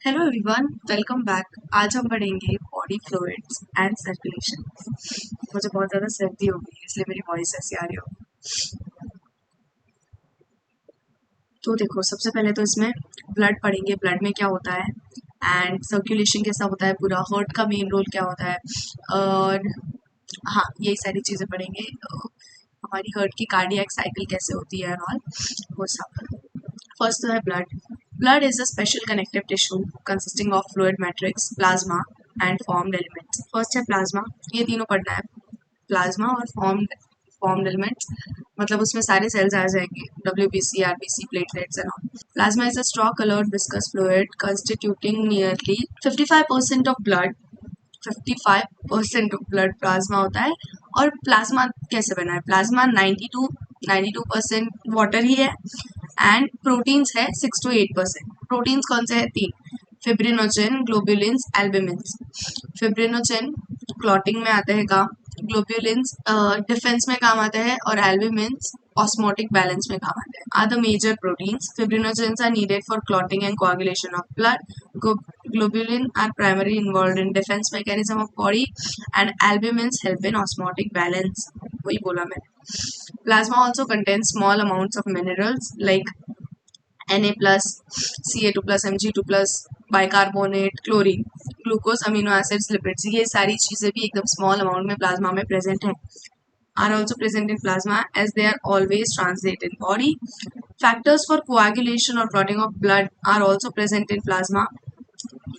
Hello everyone, welcome back. आज हम पढ़ेंगे बॉडी फ्लूइड्स एंड सर्कुलेशन। मुझे बहुत ज़्यादा सर्दी हो गई है इसलिए मेरी वॉइस ऐसी आ रही हो। तो देखो, सबसे पहले तो इसमें ब्लड पढ़ेंगे, ब्लड में क्या होता है एंड सर्कुलेशन कैसा होता है, पूरा हार्ट का मेन रोल क्या होता है। और हाँ, यही सारी चीज़ें पढ़ेंगे। हमारी हार्ट की कार्डियक साइकिल कैसे होती है और वो सब। फर्स्ट तो है blood. Blood is a special connective tissue consisting of fluid matrix, plasma and formed elements. First है प्लाज्मा, ये तीनों पढ़ना है। प्लाज्मा और फॉर्म्ड एलिमेंट्स मतलब उसमें सारे सेल्स आ जाएंगे, WBC, RBC, platelets and all. Plasma is a straw coloured viscous fluid constituting nearly 55% of blood. 55% of blood plasma होता है। और प्लाज्मा कैसे बना है? प्लाज्मा 92% वाटर ही है एंड प्रोटीन्स है 6 to 8%। प्रोटीन्स कौन से है? तीन: फिब्रिनोजेन, ग्लोब्युलिन्स, एल्बुमिन्स। फिब्रिनोजेन क्लॉटिंग में आते हैं काम, ग्लोब्युलिन्स डिफेंस में काम आते हैं और एल्बुमिन्स ऑस्मोटिक बैलेंस में काम आते हैं। Are the major proteins. Fibrinogens are needed for clotting and coagulation of blood. Globulin are primarily involved in defense mechanism of body and albumins help in osmotic balance. वही बोला मैंने। Plasma also contains small amounts of minerals like Na+, Ca2+, Mg2+, bicarbonate, chlorine, glucose, amino acids, lipids। ये सारी चीजें भी एकदम small amount में plasma में present है। Are also present in plasma as they are always translate in body. Factors for coagulation or clotting of blood are also present in plasma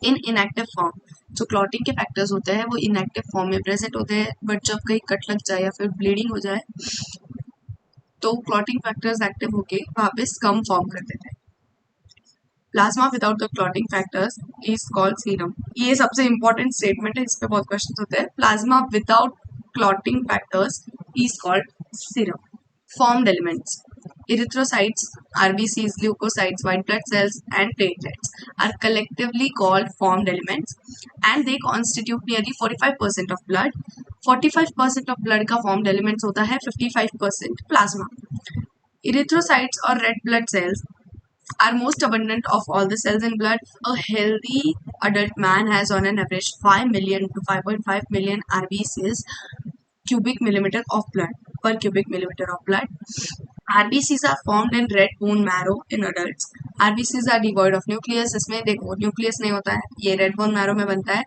in inactive form। जो clotting के factors होते हैं वो inactive form में present होते हैं, but जब कहीं कट लग जाए या फिर ब्लीडिंग हो जाए तो क्लॉटिंग फैक्टर्स एक्टिव होके वापस कम फॉर्म कर देते हैं। Plasma without the clotting factors is called serum. ये सबसे इंपॉर्टेंट स्टेटमेंट है, इस पे बहुत क्वेश्चन होते हैं। Plasma without clotting factors is called serum. Formed elements: erythrocytes, RBCs, leukocytes, white blood cells, and platelets are collectively called formed elements, and they constitute nearly 45% of blood. 45% of blood का formed elements होता है, 55% plasma. Erythrocytes or red blood cells are most abundant of all the cells in blood. A healthy adult man has on an average 5 million to 5.5 million RBCs, cubic millimeter of blood, per cubic millimeter of blood. RBCs are formed in red bone marrow in adults. RBCs are devoid of nucleus। इसमें देखो nucleus नहीं होता है, ये red bone marrow में बनता है।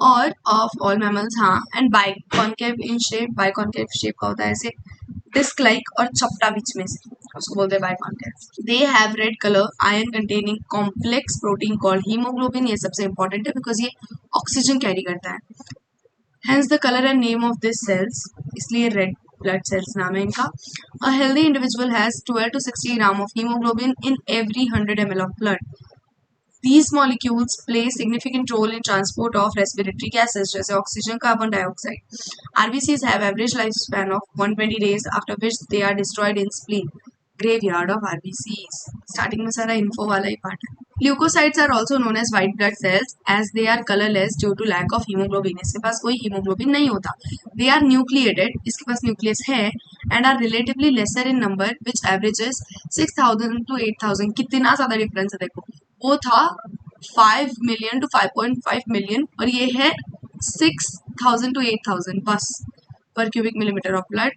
और ऑफ ऑल मैमल्स, हाँ, एंड बाइकॉन्केव इन शेप। बाइकॉन्केव शेप का होता है ऐसे डिस्क लाइक और चपटा बीच में से, उसको बोलते हैं biconcave. They have red colour, iron containing complex protein called haemoglobin. ये सबसे इंपॉर्टेंट है बिकॉज ये ऑक्सीजन कैरी करता है। Hence the color and name of these cells, इसलिए red blood cells नाम है इनका। A healthy individual has 12 to 60 gram of hemoglobin in every 100 ml of blood. These molecules play significant role in transport of respiratory gases जैसे oxygen, carbon dioxide. RBCs have average lifespan of 120 days after which they are destroyed in spleen. Graveyard of RBCs। Starting में सारा info वाला ही part है। Leukocytes are also known as white blood cells as they are colorless due to lack of hemoglobin। इसके पास कोई hemoglobin नहीं होता। They are nucleated, इसके पास nucleus है, and are relatively lesser in number which averages 6,000 to 8,000। कितना ज़्यादा difference है देखो, वो था 5 million to 5.5 million और ये है 6,000 to 8,000 बस per cubic millimeter of blood.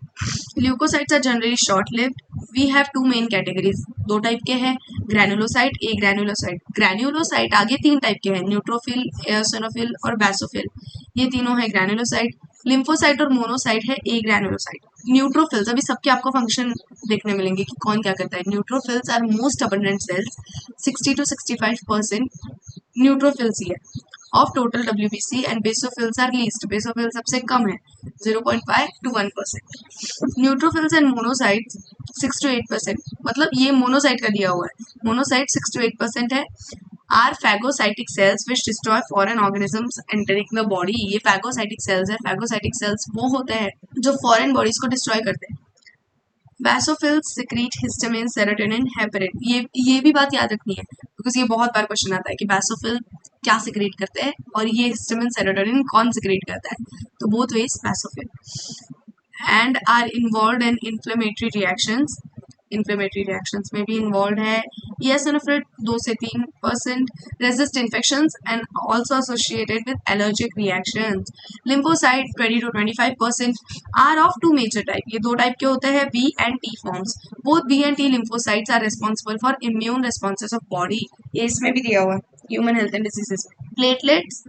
Leukocytes are generally short-lived. We have two main categories, दो टाइप के हैं, ग्रैनुलोसाइट, ए ग्रैनुलोसाइट। ग्रैनुलोसाइट आगे तीन टाइप के हैं, न्यूट्रोफिल, एओसिनोफिल और बैसोफिल। ये तीनों है ग्रैनुलोसाइट। लिम्फोसाइट और मोनोसाइट है ए ग्रैनुलोसाइट। न्यूट्रोफिल्स, अभी सबके आपको फंक्शन देखने मिलेंगे कि कौन क्या करता है। Neutrophils are most abundant cells, 60 to 65% neutrophils ही है of total WBC, and basophils are least. Basophil सबसे कम है, 0.5 to 1%। Neutrophils and monocytes 6 to 8%, मतलब ये मोनोसाइट का दिया हुआ है, मोनोसाइट 6 to 8% है। Are phagocytic cells which destroy foreign organisms entering the body. ये फैगोसाइटिक सेल्स है। फैगोसाइटिक सेल्स वो होते हैं जो फॉरेन बॉडीज को डिस्ट्रॉय करते हैं। वैसोफिल्स सिक्रीट हिस्टामिन, सेरोटोनिन, हेपेरिन। ये भी बात याद रखनी है बिकॉज ये बहुत बार क्वेश्चन आता है कि वैसोफिल क्या सिक्रीट करते हैं और ये हिस्टामिन, सेरोटोनिन कौन सिक्रीट करता है। तो बोथ वेज basophil. And are involved in inflammatory reactions. Inflammatory reactions में भी इन्वॉल्व है। eosinophil 2 से 3%, resist infections and also associated with allergic reactions. Lymphocyte 20 to 25% are of two major type, ये दो टाइप के होते हैं, B and T forms. Both B and T lymphocytes are responsible for immune responses of body, ये इसमें भी दिया हुआ है human health and diseases. Platelets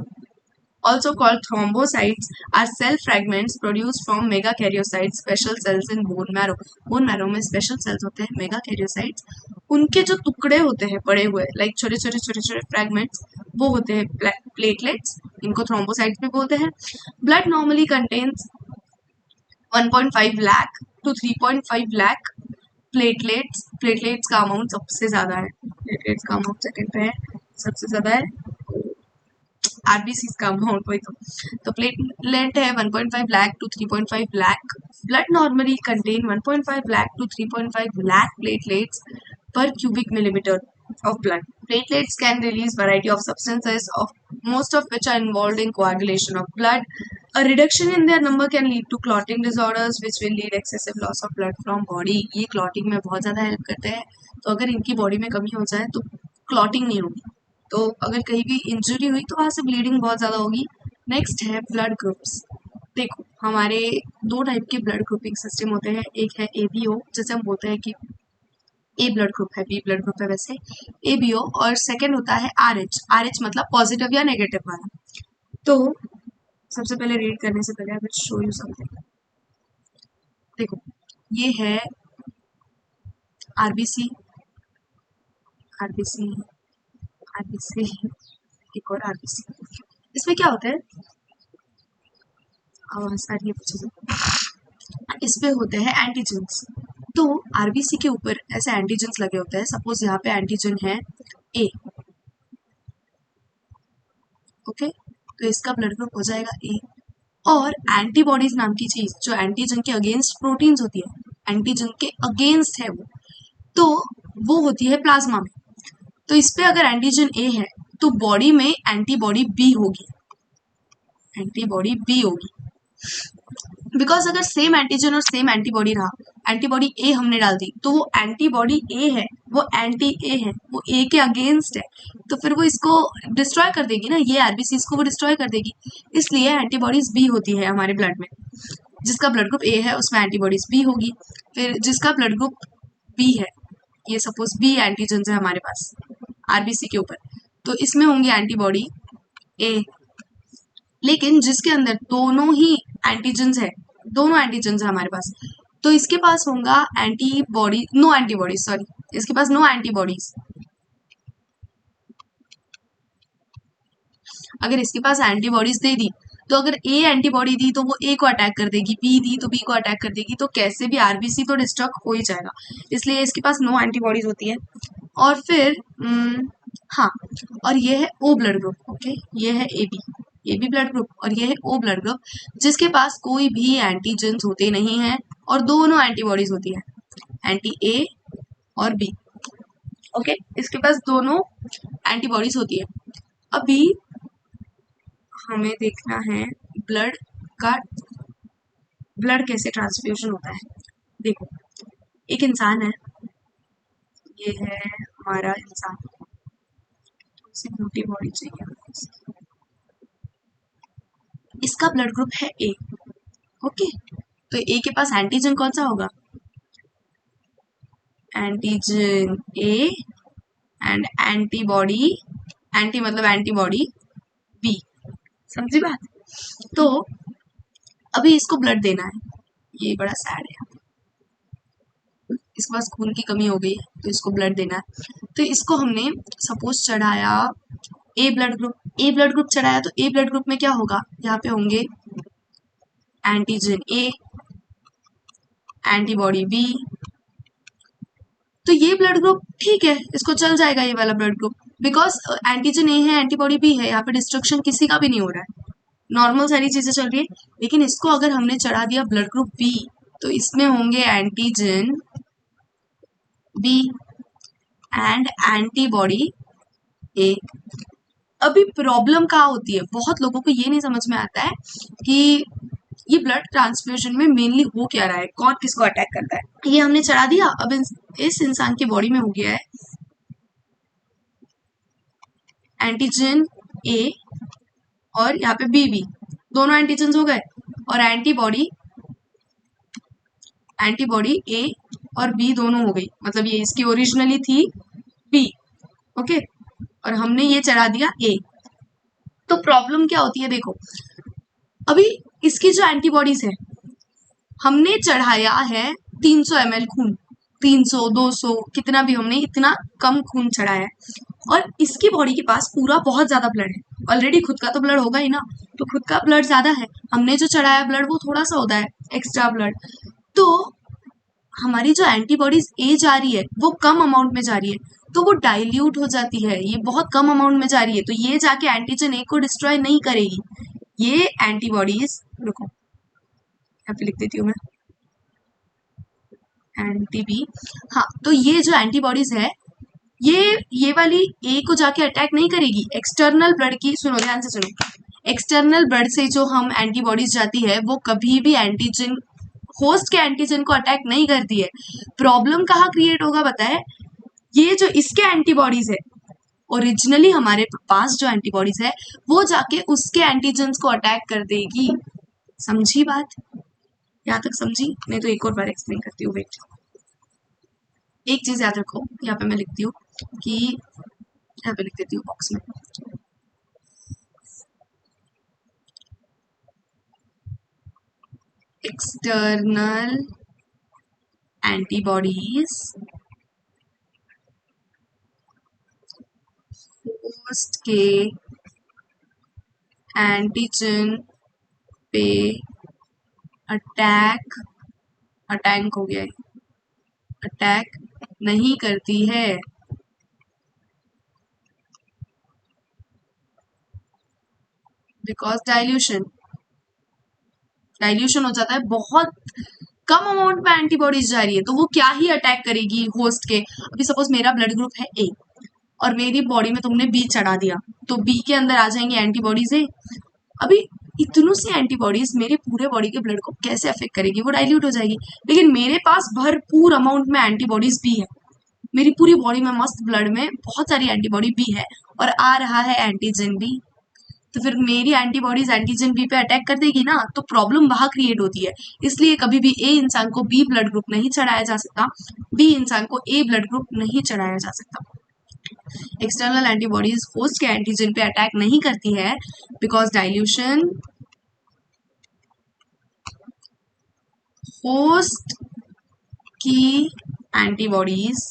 also called thrombocytes are cell fragments produced from megakaryocytes, special cells in bone marrow। bone marrow में special cells होते हैं megakaryocytes, उनके जो टुकड़े होते हैं पड़े हुए लाइक छोटे छोटे छोटे छोटे फ्रैगमेंट्स, वो होते हैं प्लेटलेट्स, इनको थ्रोम्बोसाइट्स भी बोलते हैं। Blood normally contains 1.5 lakh to 3.5 lakh platelets. Platelets का अमाउंट सबसे ज्यादा है, प्लेटलेट्स का अमाउंट सेकंड पे है, सबसे ज्यादा है आरबीसी का अमाउंट, वही तो प्लेटलेट है 1.5 lakh to 3.5 lakh. Blood normally contain 1.5 lakh to 3.5 lakh platelets per cubic millimeter of blood. Platelets can release variety of substances, of most of which are involved in coagulation of blood. A reduction in their number can lead to clotting disorders, which will lead excessive loss of blood from body. ये clotting में बहुत ज़्यादा help करते हैं, तो अगर इनकी body में कमी हो जाए तो clotting नहीं होगी, तो अगर कहीं भी इंजरी हुई तो वहाँ से ब्लीडिंग बहुत ज़्यादा होगी। नेक्स्ट है ब्लड ग्रुप्स। देखो हमारे दो टाइप के ब्लड ग्रुपिंग सिस्टम होते हैं, एक है एबीओ, जैसे हम बोलते हैं कि ए ब्लड ग्रुप है, बी ब्लड ग्रुप है, वैसे एबीओ, और सेकंड होता है आरएच। आरएच मतलब पॉजिटिव या नेगेटिव वाला। तो सबसे पहले रीड करने से पहले I will show you something. देखो ये है आरबीसी, आरबीसी, आरबीसी, एक और आरबीसी। इसमें क्या होता है, सारी इस पे होते हैं एंटीजेंस। तो आरबीसी के ऊपर ऐसे एंटीजेंस लगे होते हैं, सपोज यहाँ पे एंटीजन है ए, ओके, तो इसका ब्लड ग्रुप हो जाएगा ए। और एंटीबॉडीज नाम की चीज जो एंटीजन के अगेंस्ट प्रोटीन्स होती है, एंटीजन के अगेंस्ट है वो, तो वो होती है प्लाज्मा में। तो इस पे अगर एंटीजन ए है तो बॉडी में एंटीबॉडी बी होगी, एंटीबॉडी बी होगी, बिकॉज अगर सेम एंटीजन और सेम एंटीबॉडी रहा, एंटीबॉडी ए हमने डाल दी तो वो एंटीबॉडी ए है, वो एंटी ए है, वो ए के अगेंस्ट है, तो फिर वो इसको डिस्ट्रॉय कर देगी ना, ये आरबीसी को वो डिस्ट्रॉय कर देगी। इसलिए एंटीबॉडीज बी होती है हमारे ब्लड में। जिसका ब्लड ग्रुप ए है उसमें एंटीबॉडीज बी होगी। फिर जिसका ब्लड ग्रुप बी है, ये सपोज बी एंटीजन है हमारे पास आरबीसी के ऊपर, तो इसमें होंगे एंटीबॉडी ए। लेकिन जिसके अंदर दोनों ही एंटीजेंस है, दोनों एंटीजेंस है हमारे पास, तो इसके पास होगा एंटीबॉडी, नो एंटीबॉडीज, सॉरी, इसके पास नो एंटीबॉडीज। अगर इसके पास एंटीबॉडीज दे दी तो अगर ए एंटीबॉडी दी तो वो ए को अटैक कर देगी, बी दी तो बी को अटैक कर देगी, तो कैसे भी आरबीसी तो डिस्ट्रक्ट हो ही जाएगा, इसलिए इसके पास नो एंटीबॉडीज होती है। और फिर हाँ, और ये है ओ ब्लड ग्रुप, ओके, ये है ए बी ब्लड ग्रुप, और ये है ओ ब्लड ग्रुप, जिसके पास कोई भी एंटीजेंस होते नहीं हैं और दोनों एंटीबॉडीज होती है, एंटी ए और बी, ओके, इसके पास दोनों एंटीबॉडीज होती है। अभी हमें देखना है ब्लड का, ब्लड कैसे ट्रांसफ्यूजन होता है। देखो एक इंसान है, ये है हमारा इंसान, उसे मोटी बॉडी चाहिए, इसका ब्लड ग्रुप है ए, ओके, तो ए के पास एंटीजन कौन सा होगा, antigen A and antibody, anti मतलब एंटीबॉडी बी, समझी बात। तो अभी इसको ब्लड देना है, ये बड़ा सैड है, इसके पास खून की कमी हो गई है तो इसको ब्लड देना है। तो इसको हमने सपोज चढ़ाया ए ब्लड ग्रुप, ए ब्लड ग्रुप चढ़ाया, तो ए ब्लड ग्रुप में क्या होगा, यहाँ पे होंगे एंटीजन ए, एंटीबॉडी बी, तो ये ब्लड ग्रुप ठीक है, इसको चल जाएगा ये वाला ब्लड ग्रुप, बिकॉज एंटीजन ए है, एंटीबॉडी बी है, यहाँ पे डिस्ट्रक्शन किसी का भी नहीं हो रहा है, नॉर्मल सारी चीजें चल रही है। लेकिन इसको अगर हमने चढ़ा दिया ब्लड ग्रुप बी, तो इसमें होंगे एंटीजन बी एंड एंटीबॉडी ए। अभी प्रॉब्लम कहाँ होती है, बहुत लोगों को ये नहीं समझ में आता है कि ये ब्लड ट्रांसफ्यूजन में मेनली हो क्या रहा है, कौन किसको अटैक करता है, ये हमने चढ़ा दिया। अब इस इंसान की बॉडी में हो गया है एंटीजन ए और यहाँ पे बी, दोनों एंटीजन हो गए, और एंटीबॉडी ए और बी दोनों हो गई, मतलब ये इसकी ओरिजिनली थी बी, ओके, और हमने ये चढ़ा दिया ए। तो प्रॉब्लम क्या होती है, देखो अभी इसकी जो एंटीबॉडीज है, हमने चढ़ाया है 300 ml खून, 300 200 कितना भी, हमने इतना कम खून चढ़ाया है, और इसकी बॉडी के पास पूरा बहुत ज्यादा ब्लड है, ऑलरेडी खुद का तो ब्लड होगा ही ना, तो खुद का ब्लड ज्यादा है, हमने जो चढ़ाया ब्लड वो थोड़ा सा होता है एक्स्ट्रा ब्लड, तो हमारी जो एंटीबॉडीज ए जा रही है वो कम अमाउंट में जा रही है, तो वो डाइल्यूट हो जाती है, ये बहुत कम अमाउंट में जा रही है, तो ये जाके एंटीजन ए को डिस्ट्रॉय नहीं करेगी, ये एंटीबॉडीज, रुको यहाँ पे लिख देती हूँ मैं, एंटीबी, हाँ, तो ये जो एंटीबॉडीज है ये वाली ए को जाके अटैक नहीं करेगी, एक्सटर्नल ब्लड की, सुनो ध्यान से सुनो, एक्सटर्नल ब्लड से जो हम एंटीबॉडीज जाती है वो कभी भी एंटीजन, होस्ट के एंटीजन को अटैक नहीं करती है। प्रॉब्लम कहाँ क्रिएट होगा बताए, ये जो इसके एंटीबॉडीज है, ओरिजिनली हमारे पास जो एंटीबॉडीज है वो जाके उसके एंटीजन्स को अटैक कर देगी, समझी बात, यहाँ तक समझी, नहीं तो एक और बार एक्सप्लेन करती हूँ, वेट, एक चीज याद रखो, यहाँ पे मैं लिखती हूँ कि, यहाँ पे लिख देती हूँ बॉक्स में, एक्सटर्नल एंटीबॉडीज होस्ट के एंटीजन पे अटैक हो गया है, अटैक नहीं करती है, बिकॉज डाइल्यूशन हो जाता है, बहुत कम अमाउंट में एंटीबॉडीज जा रही है, तो वो क्या ही अटैक करेगी होस्ट के, अभी सपोज मेरा ब्लड ग्रुप है ए और मेरी बॉडी में तुमने बी चढ़ा दिया, तो बी के अंदर आ जाएंगे एंटीबॉडीज ए, अभी इतनों से एंटीबॉडीज मेरे पूरे बॉडी के ब्लड को कैसे अफेक्ट करेगी, वो डाइल्यूट हो जाएगी, लेकिन मेरे पास भरपूर अमाउंट में एंटीबॉडीज भी है, मेरी पूरी बॉडी में मस्त ब्लड में बहुत सारी एंटीबॉडी भी है, और आ रहा है एंटीजन बी, तो फिर मेरी एंटीबॉडीज एंटीजन बी पे अटैक कर देगी ना, तो प्रॉब्लम वहां क्रिएट होती है, इसलिए कभी भी ए इंसान को बी ब्लड ग्रुप नहीं चढ़ाया जा सकता, बी इंसान को ए ब्लड ग्रुप नहीं चढ़ाया जा सकता। एक्सटर्नल एंटीबॉडीज होस्ट के एंटीजन पे अटैक नहीं करती है, बिकॉज डाइल्यूशन होस्ट की एंटीबॉडीज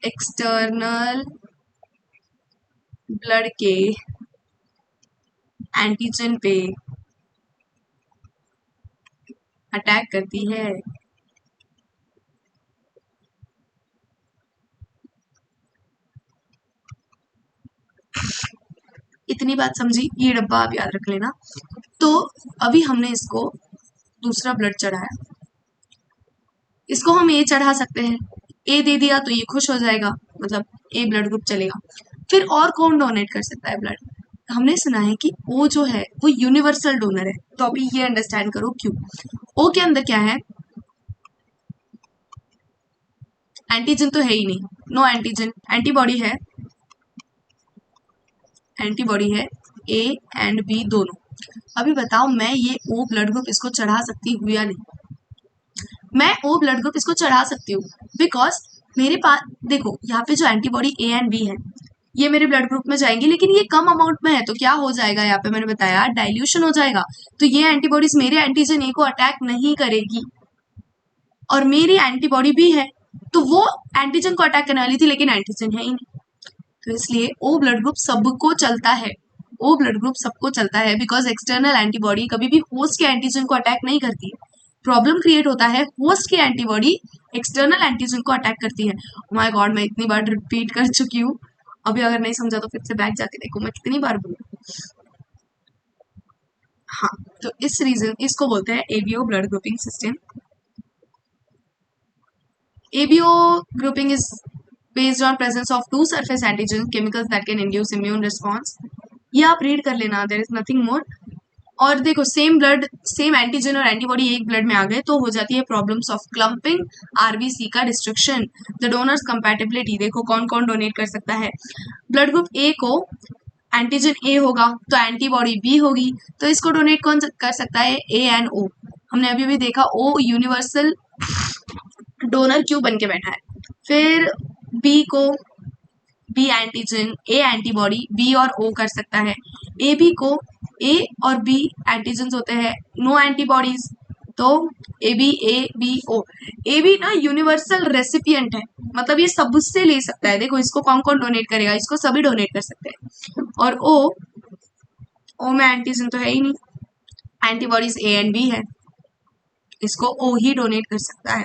एक्सटर्नल ब्लड के एंटीजन पे अटैक करती है, इतनी बात समझी, ये डब्बा आप याद रख लेना। तो अभी हमने इसको दूसरा ब्लड चढ़ाया, इसको हम ए चढ़ा सकते हैं, ए दे दिया तो ये खुश हो जाएगा, मतलब ए ब्लड ग्रुप चलेगा। फिर और कौन डोनेट कर सकता है ब्लड, हमने सुना है कि ओ जो है वो यूनिवर्सल डोनर है, तो अभी ये अंडरस्टैंड करो क्यों। ओ के अंदर क्या है, एंटीजन तो है ही नहीं, नो एंटीजन, एंटीबॉडी है ए एंड बी दोनों। अभी बताओ मैं ये ओ ब्लड ग्रुप इसको चढ़ा सकती हूँ या नहीं, मैं ओ ब्लड ग्रुप इसको चढ़ा सकती हूँ, बिकॉज मेरे पास देखो यहाँ पे जो एंटीबॉडी ए एंड बी है ये मेरे ब्लड ग्रुप में जाएंगी, लेकिन ये कम अमाउंट में है, तो क्या हो जाएगा, यहाँ पे मैंने बताया डाइल्यूशन हो जाएगा, तो ये एंटीबॉडीज मेरे एंटीजन ए को अटैक नहीं करेगी, और मेरी एंटीबॉडी भी है तो वो एंटीजन को अटैक करने वाली थी, लेकिन एंटीजन है ही नहीं, तो इसलिए ओ ब्लड ग्रुप सबको चलता है, ओ ब्लड ग्रुप सबको चलता है, बिकॉज एक्सटर्नल एंटीबॉडी कभी भी होस्ट के एंटीजन को अटैक नहीं करती है। प्रॉब्लम क्रिएट होता है होस्ट की एंटीबॉडी एक्सटर्नल एंटीजन को अटैक करती है। माय गॉड, मैं इतनी बार रिपीट कर चुकी हूँ, अभी अगर नहीं समझा तो फिर से बैक जाके देखो मैं कितनी बार बोलूँ। हाँ, तो इस रीजन इसको बोलते हैं ABO blood grouping system. ABO grouping is based on presence of two surface antigen chemicals that can induce immune response. ये आप रीड कर लेना, देयर इज नथिंग मोर। और देखो सेम ब्लड, सेम एंटीजन और एंटीबॉडी एक ब्लड में आ गए तो हो जाती है प्रॉब्लम्स ऑफ क्लम्पिंग, आरबीसी का डिस्ट्रक्शन, द डोनर्स कंपैटिबिलिटी। देखो कौन कौन डोनेट कर सकता है। ब्लड ग्रुप ए को एंटीजन ए होगा तो एंटीबॉडी बी होगी, तो इसको डोनेट कौन कर सकता है, ए एंड ओ। हमने अभी भी देखा ओ यूनिवर्सल डोनर क्यों बन के बैठा है। फिर बी को B antigen, A antibody, B और ओ कर सकता है। ए बी को ए और बी एंटीजन होते हैं, नो एंटीबॉडीज, तो A B O. A B ना यूनिवर्सल रेसिपिएंट है, मतलब ये सबसे ले सकता है। देखो इसको कौन कौन डोनेट करेगा, इसको सभी डोनेट कर सकते हैं। और ओ में एंटीजन तो है ही नहीं, एंटीबॉडीज ए एंड बी है, इसको ओ ही डोनेट कर सकता है,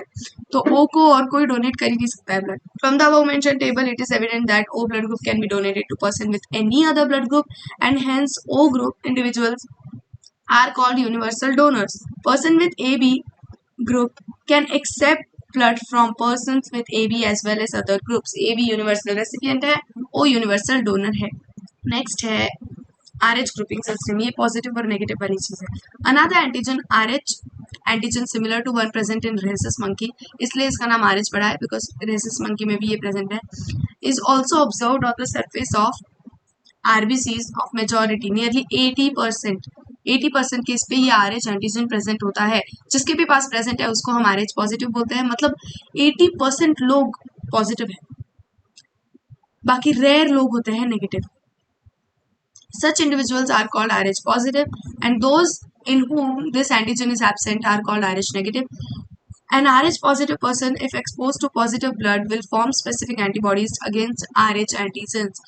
तो ओ को और कोई डोनेट कर ही नहीं सकता है blood. From the above mentioned table it is evident that O blood group can be donated to person with any other blood group and hence O group individuals are called universal donors. Person with AB group can accept blood from persons with AB as well as other groups. AB universal recipient है, O universal donor है। Next है RH grouping system, ये positive और negative वाली चीज है। Another antigen RH antigen similar to one present in rhesus monkey, इसलिए इसका नाम RH पड़ा है बिकॉज rhesus monkey में भी ये प्रेजेंट है। Is also observed on the surface of RBCs of majority, nearly 80%, 80% case पे ये RH एंटीजन प्रेजेंट होता है। जिसके भी पास प्रेजेंट है उसको हम RH पॉजिटिव बोलते हैं, मतलब 80% लोग पॉजिटिव है, बाकी रेयर लोग होते हैं negative. Such individuals are called RH positive and those in whom this antigen is absent are called RH negative. An RH positive person, if exposed to positive blood, will form specific antibodies against RH antigens.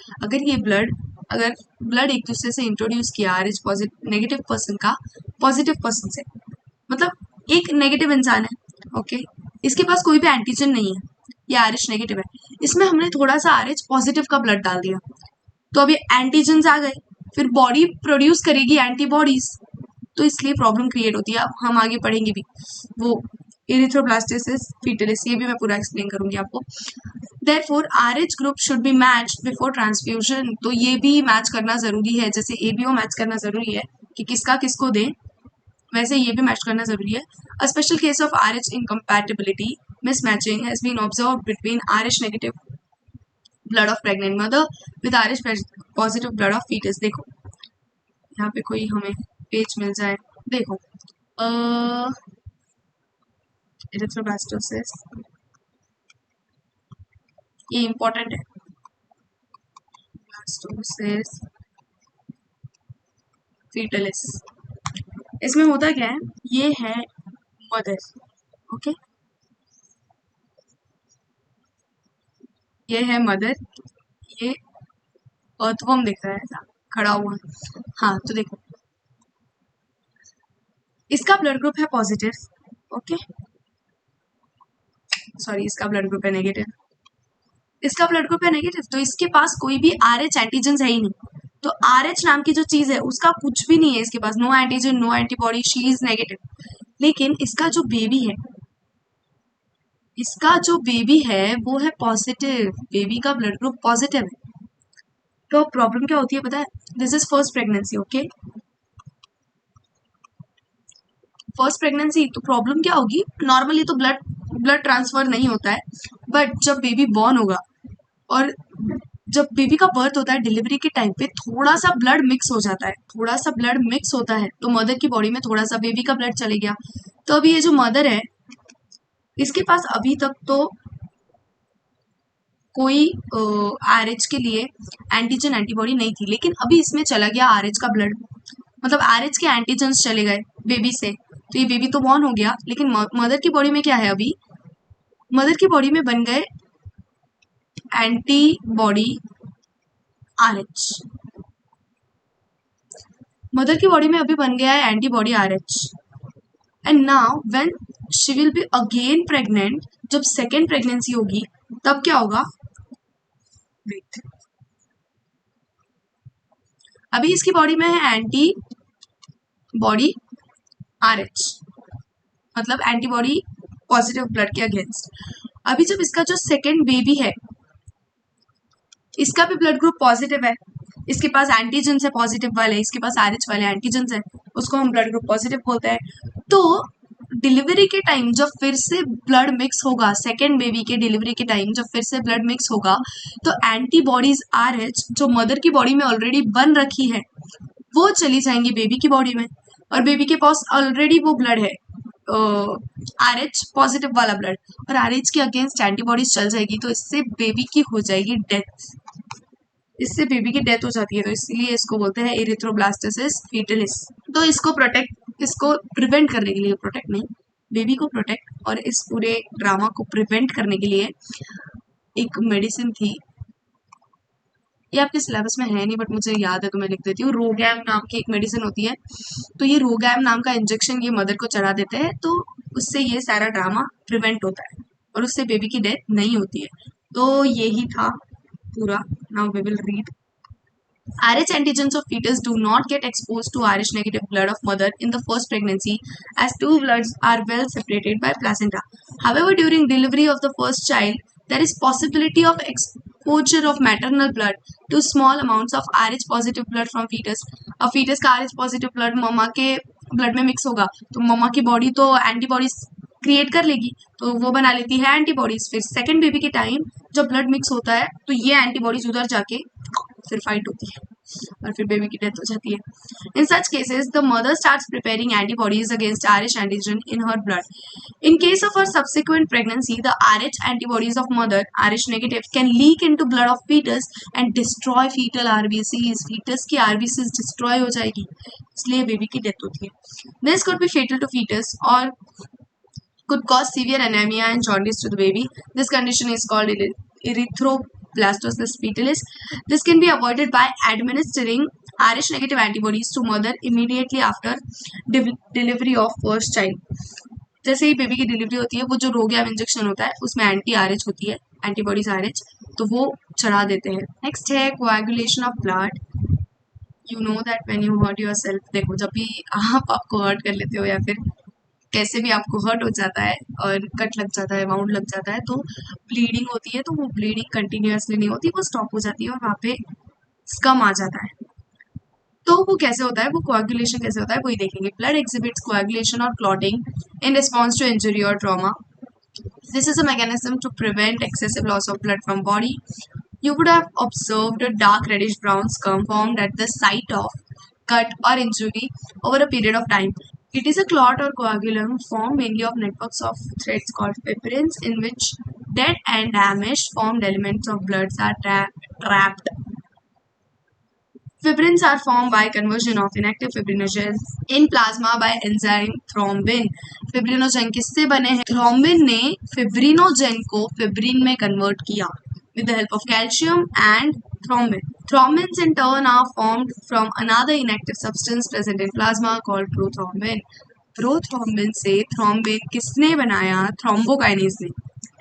अगर blood एक दूसरे से introduce किया RH positive negative person का positive person से, मतलब एक negative इंसान है, ओके, इसके पास कोई भी एंटीजन नहीं है, ये RH नेगेटिव है, इसमें हमने थोड़ा सा RH पॉजिटिव का ब्लड डाल दिया, तो अभी एंटीजन्स आ गए, फिर बॉडी प्रोड्यूस करेगी एंटीबॉडीज, तो इसलिए प्रॉब्लम क्रिएट होती है। अब हम आगे पढ़ेंगे भी वो इरिथ्रोब्लास्टोसिस फीटलिस, ये भी मैं पूरा एक्सप्लेन करूंगी आपको। Therefore, RH group should be matched before transfusion, तो ये भी मैच करना जरूरी है, जैसे ABO मैच करना जरूरी है कि किसका किसको दें, वैसे ये भी मैच करना जरूरी है। A special case of RH incompatibility mismatching has been observed between RH negative blood of pregnant mother with RH positive blood of fetus। देखो यहाँ पे कोई हमें पेज मिल जाए, देखो इरिथ्रोब्लास्टोसिस, ये इम्पोर्टेंट है, ब्लास्टोसिस फीटलिस। इसमें होता क्या है, ये है मदर, ओके, ये है मदर, ये अर्थवर्म दिख रहा है ऐसा खड़ा हुआ, हाँ, तो देखो इसका ब्लड ग्रुप है पॉजिटिव, ओके, सॉरी इसका ब्लड ग्रुप है नेगेटिव, इसका ब्लड ग्रुप है नेगेटिव, तो इसके पास कोई भी RH एंटीजन है ही नहीं, तो RH नाम की जो चीज है उसका कुछ भी नहीं है इसके पास, no antigen no antibody, she is negative. लेकिन इसका जो बेबी है, इसका जो बेबी है वो है पॉजिटिव, बेबी का ब्लड ग्रुप पॉजिटिव है। तो प्रॉब्लम क्या होती है पता है, this is first pregnancy, okay, first pregnancy, तो प्रॉब्लम क्या होगी, नॉर्मली तो ब्लड ट्रांसफर नहीं होता है, बट जब बेबी बॉर्न होगा और जब बेबी का बर्थ होता है डिलीवरी के टाइम पे थोड़ा सा ब्लड मिक्स हो जाता है, थोड़ा सा ब्लड मिक्स होता है तो मदर की बॉडी में थोड़ा सा बेबी का ब्लड चले गया, तो अभी ये जो मदर है इसके पास अभी तक तो कोई RH के लिए एंटीजन एंटीबॉडी नहीं थी, लेकिन अभी इसमें चला गया RH का ब्लड, मतलब RH के एंटीजन्स चले गए बेबी से, तो ये बेबी तो बॉर्न हो गया, लेकिन मदर की बॉडी में क्या है, अभी मदर की बॉडी में बन गए एंटीबॉडी RH, मदर की बॉडी में अभी बन गया है antibody RH, and now when she will be again pregnant, जब सेकेंड प्रेगनेंसी होगी तब क्या होगा, वेट, अभी इसकी बॉडी में है एंटीबॉडी RH, मतलब एंटीबॉडी पॉजिटिव ब्लड के अगेंस्ट। अभी जब इसका जो सेकेंड बेबी है इसका भी ब्लड ग्रुप पॉजिटिव है, इसके पास एंटीजन्स है पॉजिटिव वाले, इसके पास RH वाले एंटीजन्स है, उसको हम ब्लड ग्रुप पॉजिटिव बोलते हैं। तो डिलीवरी के टाइम जब फिर से ब्लड मिक्स होगा, सेकेंड बेबी के डिलीवरी के टाइम जब फिर से ब्लड मिक्स होगा, तो एंटीबॉडीज RH जो मदर की बॉडी में ऑलरेडी बन रखी है वो चली जाएंगी बेबी की बॉडी में, और बेबी के पास ऑलरेडी वो ब्लड है RH पॉजिटिव वाला ब्लड, और RH के अगेंस्ट एंटीबॉडीज चल जाएगी, तो इससे बेबी की हो जाएगी डेथ, इससे बेबी की डेथ हो जाती है। तो इसलिए इसको बोलते हैं एरिथ्रोब्लास्टोसिस फीटलिस। तो इसको प्रिवेंट करने के लिए, प्रोटेक्ट नहीं, बेबी को प्रोटेक्ट और इस पूरे ड्रामा को प्रिवेंट करने के लिए एक मेडिसिन थी, ये आपके सिलेबस में है नहीं बट मुझे याद है तो मैं लिख देती हूँ। रोगैम नाम की एक मेडिसिन होती है, तो ये रोगैम नाम का इंजेक्शन ये मदर को चढ़ा देते हैं, तो उससे ये सारा ड्रामा प्रिवेंट होता है और उससे बेबी की डेथ नहीं होती है। तो यही था पूरा। Now we will read. RH antigens of fetus do not get exposed to RH negative blood of mother in the first pregnancy, as two bloods are well separated by placenta. However, during delivery of the first child, there is possibility of exposure of maternal blood to small amounts of RH positive blood from fetus. अब fetus का RH positive blood मम्मा के blood में mix होगा, तो मम्मा की body तो antibodies create कर लेगी, तो वो बना लेती है एंटीबॉडीज। फिर सेकेंड बेबी के टाइम जब ब्लड मिक्स होता है तो ये एंटीबॉडीज उधर जाके फिर फाइट होती है और फिर बेबी की डेथ हो जाती है। In such cases the mother starts preparing antibodies against RH antigen in her blood. In case of her subsequent pregnancy the RH antibodies of mother RH negative can leak into blood of foetus and destroy foetal RBCs। Foetus की RBCs destroy हो जाएगी, इसलिए baby की death होती है। This could be fatal to foetus और could cause severe anemia and jaundice to the baby. This condition is called erythroblastosis fetalis. This can be avoided by administering RH negative antibodies to mother immediately after delivery of first child. जैसे ही baby की delivery होती है, वो जो रोगैम injection होता है उसमें anti-RH होती है, एंटीबॉडीज RH, तो वो चढ़ा देते हैं। नेक्स्ट है coagulation of blood. You know that when you hurt yourself, देखो जब भी आप आपको हर्ट कर लेते हो या फिर कैसे भी आपको हर्ट हो जाता है और कट लग जाता है, वाउंड लग जाता है, तो ब्लीडिंग होती है, तो वो ब्लीडिंग कंटिन्यूअसली नहीं होती, वो स्टॉप हो जाती है और वहाँ पे स्कम आ जाता है। तो वो कैसे होता है, वो कोएगुलेशन कैसे होता है वही देखेंगे। ब्लड एक्सिबिट्स कोएगुलेशन और clotting in response to injury और trauma. This is a mechanism to prevent excessive loss of blood from body. You would have observed a dark reddish brown scum formed at the site of cut or injury over a period of time. It is a clot or coagulum formed mainly of networks of threads called fibrins, in which dead and damaged formed elements of bloods are trapped. Fibrins are formed by conversion of inactive fibrinogens in plasma by enzyme thrombin. Fibrinogen किससे बने हैं? Thrombin ने fibrinogen को fibrin में convert किया with the help of calcium and thrombin. Thrombins in turn are formed from another inactive substance present in plasma called prothrombin. Prothrombin से thrombin किसने बनाया? Thrombokinase ने.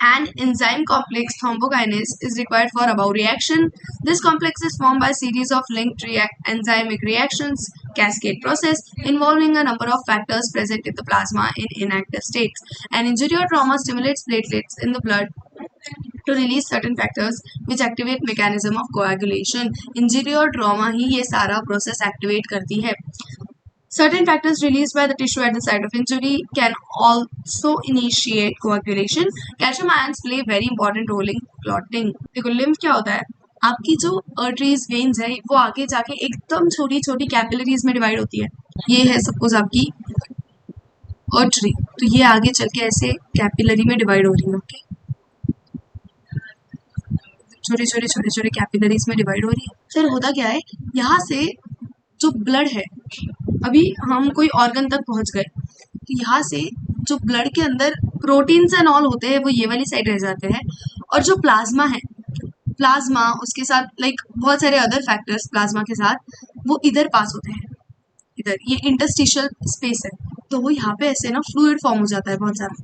An enzyme complex thrombokinase is required for above reaction. This complex is formed by a series of linked enzymic reactions cascade process involving a number of factors present in the plasma in inactive states. An injury or trauma stimulates platelets in the blood to release certain factors which activate mechanism of coagulation. Injury और trauma ही ये सारा process activate करती है। Certain factors released by the tissue at the site of injury can also initiate coagulation. Calcium ions play very important role in clotting. देखो lymph क्या होता है, आपकी जो arteries veins है वो आगे जाके एकदम छोटी छोटी कैपिलरीज में डिवाइड होती है। ये है सपोज आपकी artery, तो ये आगे चल के ऐसे कैपिलरी में डिवाइड हो रही है। ओके, छोटे छोटे छोटे छोटे कैपिलरीज में डिवाइड हो रही है। फिर होता क्या है, यहाँ से जो ब्लड है, अभी हम कोई ऑर्गन तक पहुंच गए, तो यहाँ से जो ब्लड के अंदर प्रोटीन्स एंड ऑल होते हैं वो ये वाली साइड रह जाते हैं, और जो प्लाज्मा है, प्लाज्मा उसके साथ लाइक बहुत सारे अदर फैक्टर्स प्लाज्मा के साथ वो इधर पास होते हैं, इधर ये इंटरस्टिशियल स्पेस है, तो वो यहाँ पे ऐसे ना फ्लूइड फॉर्म हो जाता है बहुत सारा,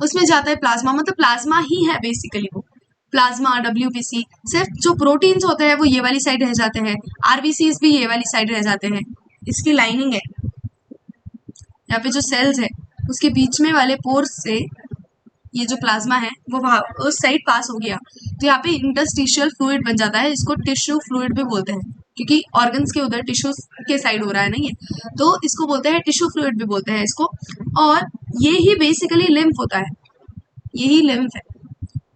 उसमें जाता है प्लाज्मा, मतलब प्लाज्मा ही है बेसिकली वो प्लाज्मा। WBC सिर्फ जो प्रोटीन्स होते हैं वो ये वाली साइड रह जाते हैं, RBCs भी ये वाली साइड रह जाते हैं। इसकी लाइनिंग है यहाँ पे जो सेल्स है उसके बीच में वाले पोर्स से ये जो प्लाज्मा है वो वहाँ उस साइड पास हो गया तो यहाँ पे इंटरस्टिशियल फ्लूइड बन जाता है, इसको टिश्यू फ्लूइड भी बोलते हैं क्योंकि ऑर्गन्स के उधर टिश्यूज के साइड हो रहा है ना ये, तो इसको बोलते हैं टिश्यू फ्लूइड भी बोलते हैं इसको। और ये ही बेसिकली लिम्फ होता है, यही लिम्फ है,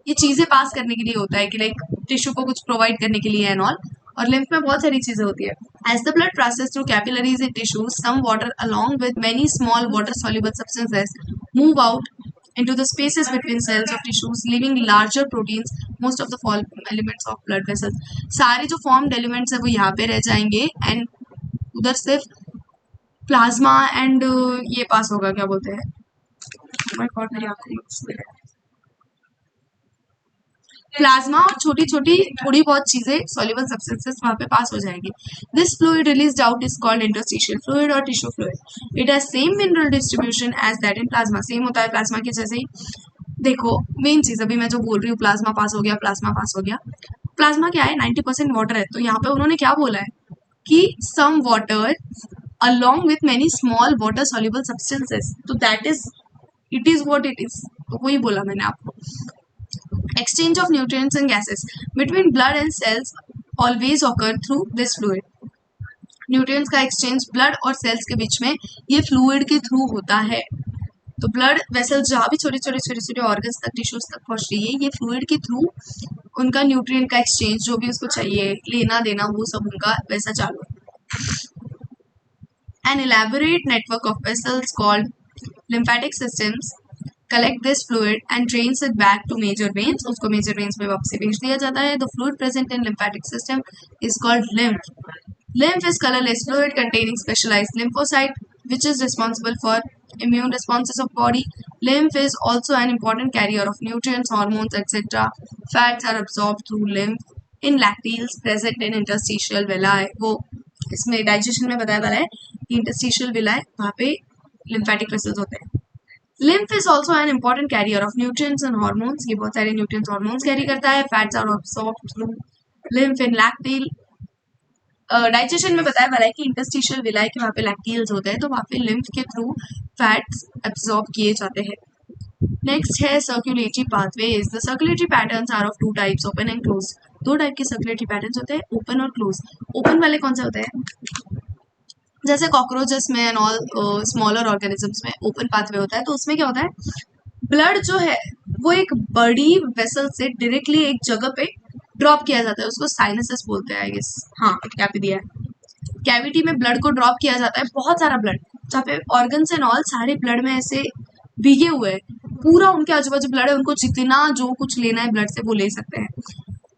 ये चीजें पास करने के लिए होता है कि लाइक टिश्यू को कुछ प्रोवाइड करने के लिए एंड ऑल। और लिम्फ में बहुत सारी चीजें होती है। As the blood passes through capillaries in tissues, some water along with many small water soluble substances move out into the spaces between cells of tissues, leaving larger proteins, most of the form elements of blood vessels। सारे जो formed elements है वो यहाँ पे रह जाएंगे and उधर सिर्फ प्लाज्मा एंड ये पास होगा, क्या बोलते हैं, my God, मेरी आंखों में प्लाज्मा और छोटी छोटी थोड़ी बहुत चीजें सॉल्युबल सब्सटेंसेस वहां पे पास हो जाएंगी। This fluid released out is called interstitial fluid और tissue fluid. It has same mineral distribution as that in plasma, same होता है प्लाज्मा के जैसे ही। देखो मेन चीज अभी मैं जो बोल रही हूँ, प्लाज्मा पास हो गया, प्लाज्मा पास हो गया। प्लाज्मा क्या है, 90% वाटर है, तो यहाँ पे उन्होंने क्या बोला है कि some water along with many small water soluble substances, तो that is it is what it is, तो वही बोला मैंने आपको। Exchange of nutrients and gases between blood and cells always occur through this fluid। Nutrients का exchange blood और sales के बीच में ये फ्लूइड के थ्रू होता है। तो ब्लड वेसल जहाँ भी छोटे छोटे ऑर्गन्स तक, टिश्यूज तक पहुंच रही है, ये फ्लूइड के थ्रू उनका न्यूट्रिएंट का एक्सचेंज, जो भी उसको चाहिए लेना देना, वो सब उनका वैसा चालू है। An elaborate network of vessels called lymphatic systems collect this fluid and drains it back to major veins। उसको major veins में वापस से भेज दिया जाता है। The fluid present in lymphatic system is called lymph। Lymph is colorless fluid containing specialized lymphocyte which is responsible for immune responses of body। Lymph is also an important carrier of nutrients, hormones, etc। Fats are absorbed through lymph in lacteals present in interstitial villi। वो इसमें digestion में बताया वाला है कि interstitial विलाय वहाँ पे lymphatic vessels होते हैं। Lymph is also an important carrier of nutrients and hormones, ये बहुत सारे न्यूट्रिएंट्स हार्मोन्स कैरी करता है। Fats are absorbed through lymph in lacteal. Digestion में बताया वाला है कि इंटरस्टिशियल विलाय के वहाँ पे लैक्टील्स होते हैं, तो वहाँ पे लिम्फ के थ्रू फैट्स एब्सॉर्ब किए जाते हैं। नेक्स्ट है circulatory pathways. The circulatory patterns are of two types, open and close. दो टाइप के सर्कुलेटरी पैटर्न्स होते हैं, ओपन और क्लोज। ओपन वाले कौन से होते हैं, जैसे कॉकरोचेस में एंड ऑल स्मॉलर ऑर्गेनिजम्स में ओपन पाथवे होता है। तो उसमें क्या होता है, ब्लड जो है वो एक बड़ी वेसल से डायरेक्टली एक जगह पे ड्रॉप किया जाता है, उसको साइनसेस बोलते हैं आई गेस। हाँ, क्या पे दिया है, कैविटी में ब्लड को ड्रॉप किया जाता है, बहुत सारा ब्लड, जहाँ पे ऑर्गन्स एंड ऑल सारे ब्लड में ऐसे भीगे हुए हैं, पूरा उनके आजू बाजू ब्लड है, उनको जितना जो कुछ लेना है ब्लड से वो ले सकते हैं।